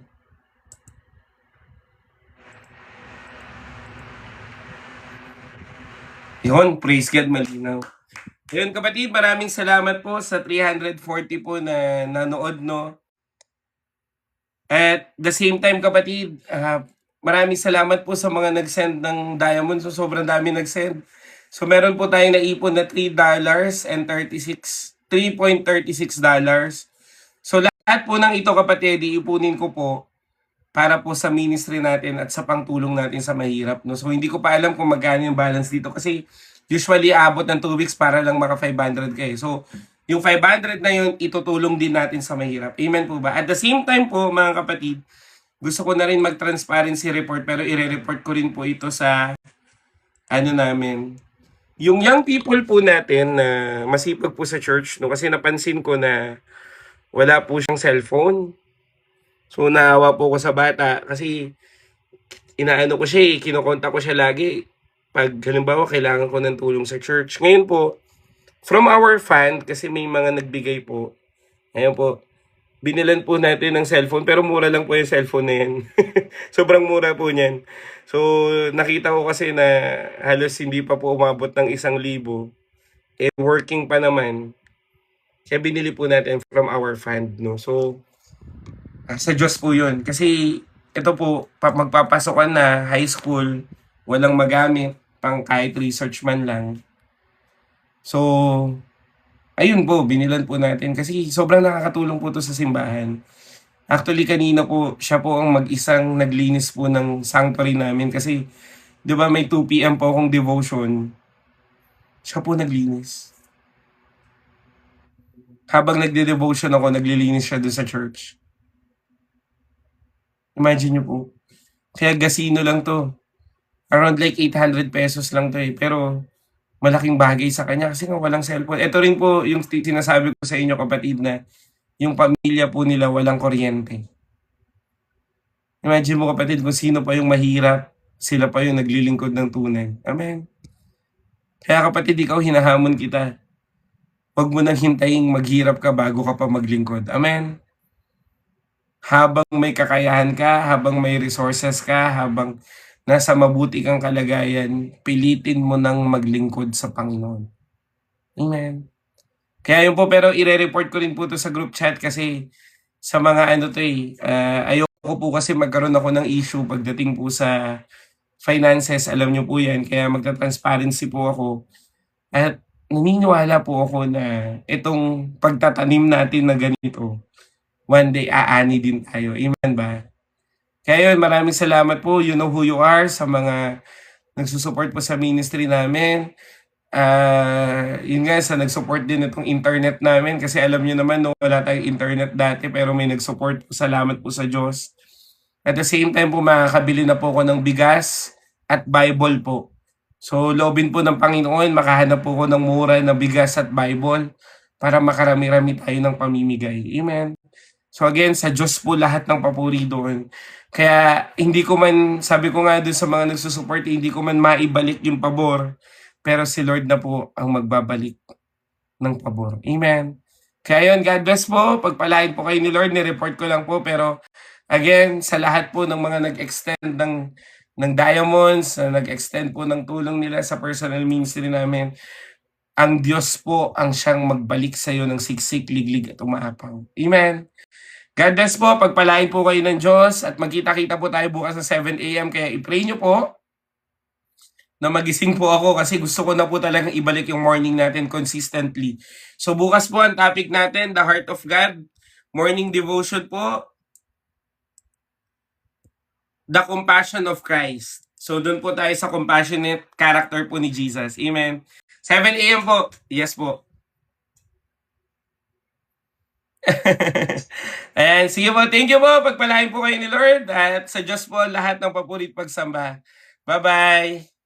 Yun, praise God, malinaw. Yun kapatid, maraming salamat po sa 340 po na nanood, no? At the same time kapatid, maraming salamat po sa mga nag-send ng diamond. So sobrang dami nag-send. So meron po tayong naipon na $3.36. So lahat po ng ito kapatid, iipunin ko po para po sa ministry natin at sa pangtulong natin sa mahirap. No? So hindi ko pa alam kung magkano yung balance dito kasi usually abot ng 2 weeks para lang maka 500 kayo. So yung 500 na yun, itutulong din natin sa mahirap. Amen po ba? At the same time po mga kapatid, gusto ko na rin mag-transparency report pero ire-report ko rin po ito sa namin. Yung young people po natin na masipag po sa church, no? Kasi napansin ko na wala po siyang cellphone. So naawa po ko sa bata kasi inaano ko siya kinokontak ko siya lagi pag halimbawa kailangan ko ng tulong sa church. Ngayon po, from our fund, kasi may mga nagbigay po, ngayon po, binilan po natin ng cellphone pero mura lang po yung cellphone na yan. Sobrang mura po niyan. So nakita ko kasi na halos hindi pa po umabot ng 1,000. Working pa naman. Kaya binili po natin from our fund, no? So sa Diyos po yun. Kasi ito po, magpapasokan na high school, walang magamit, pang kahit research man lang. So, ayun po, binilan po natin. Kasi sobrang nakakatulong po to sa simbahan. Actually, kanina po, siya po ang mag-isang naglinis po ng sanctuary namin. Kasi, di ba may 2 p.m. po akong devotion. Siya po naglinis. Habang nagde-devotion ako, naglilinis siya doon sa church. Imagine nyo po. Kaya gasino lang to. Around like 800 pesos lang to Pero malaking bagay sa kanya kasi nga walang cellphone. Ito rin po yung sinasabi ko sa inyo kapatid na yung pamilya po nila walang kuryente. Imagine mo kapatid kung sino pa yung mahirap, sila pa yung naglilingkod ng tunay. Amen. Kaya kapatid, ikaw hinahamon kita. Huwag mo nang hintayin maghirap ka bago ka pa maglingkod. Amen. Habang may kakayahan ka, habang may resources ka, habang nasa mabuti kang kalagayan, pilitin mo nang maglingkod sa Panginoon. Amen. Kaya yun po, pero ire-report ko rin po to sa group chat kasi sa mga ayoko po kasi magkaroon ako ng issue pagdating po sa finances, alam niyo po 'yan, kaya magta-transparency po ako at naniniwala po ako na itong pagtatanim natin na ganito, one day aani din tayo, amen ba? Kaya yun, maraming salamat po, you know who you are, sa mga nagsusupport po sa ministry namin. Yun nga, sa nag-support din itong internet namin kasi alam niyo naman 'no, wala tayong internet dati pero may nag-support po, salamat po sa Diyos. At the same time po makakabili na po ako ng bigas at Bible po. So loobin po ng Panginoon makahanap po ako ng mura na bigas at Bible para makarami-rami tayo ng pamimigay. Amen. So again, sa Diyos po lahat ng papuri doon. Kaya hindi ko man, sabi ko nga doon sa mga nagsusupport, hindi ko man maibalik yung pabor, pero si Lord na po ang magbabalik ng pabor. Amen. Kaya yun, God bless po. Pagpalain po kayo ni Lord, ni-report ko lang po. Pero again, sa lahat po ng mga nag-extend ng diamonds, na nag-extend po ng tulong nila sa personal ministry namin, ang Diyos po ang siyang magbalik sa iyo ng siksik, liglig at umaapaw. Amen. God bless po. Pagpalain po kayo ng Diyos at magkita-kita po tayo bukas sa 7 a.m. Kaya i-pray nyo po na magising po ako kasi gusto ko na po talagang ibalik yung morning natin consistently. So bukas po ang topic natin, the heart of God. Morning devotion po, the compassion of Christ. So doon po tayo sa compassionate character po ni Jesus. Amen. 7 a.m. po. Yes po. Ayan, sige po. Thank you po. Pagpalain po kayo ni Lord. At sa Diyos po lahat ng papurit pagsamba. Bye-bye.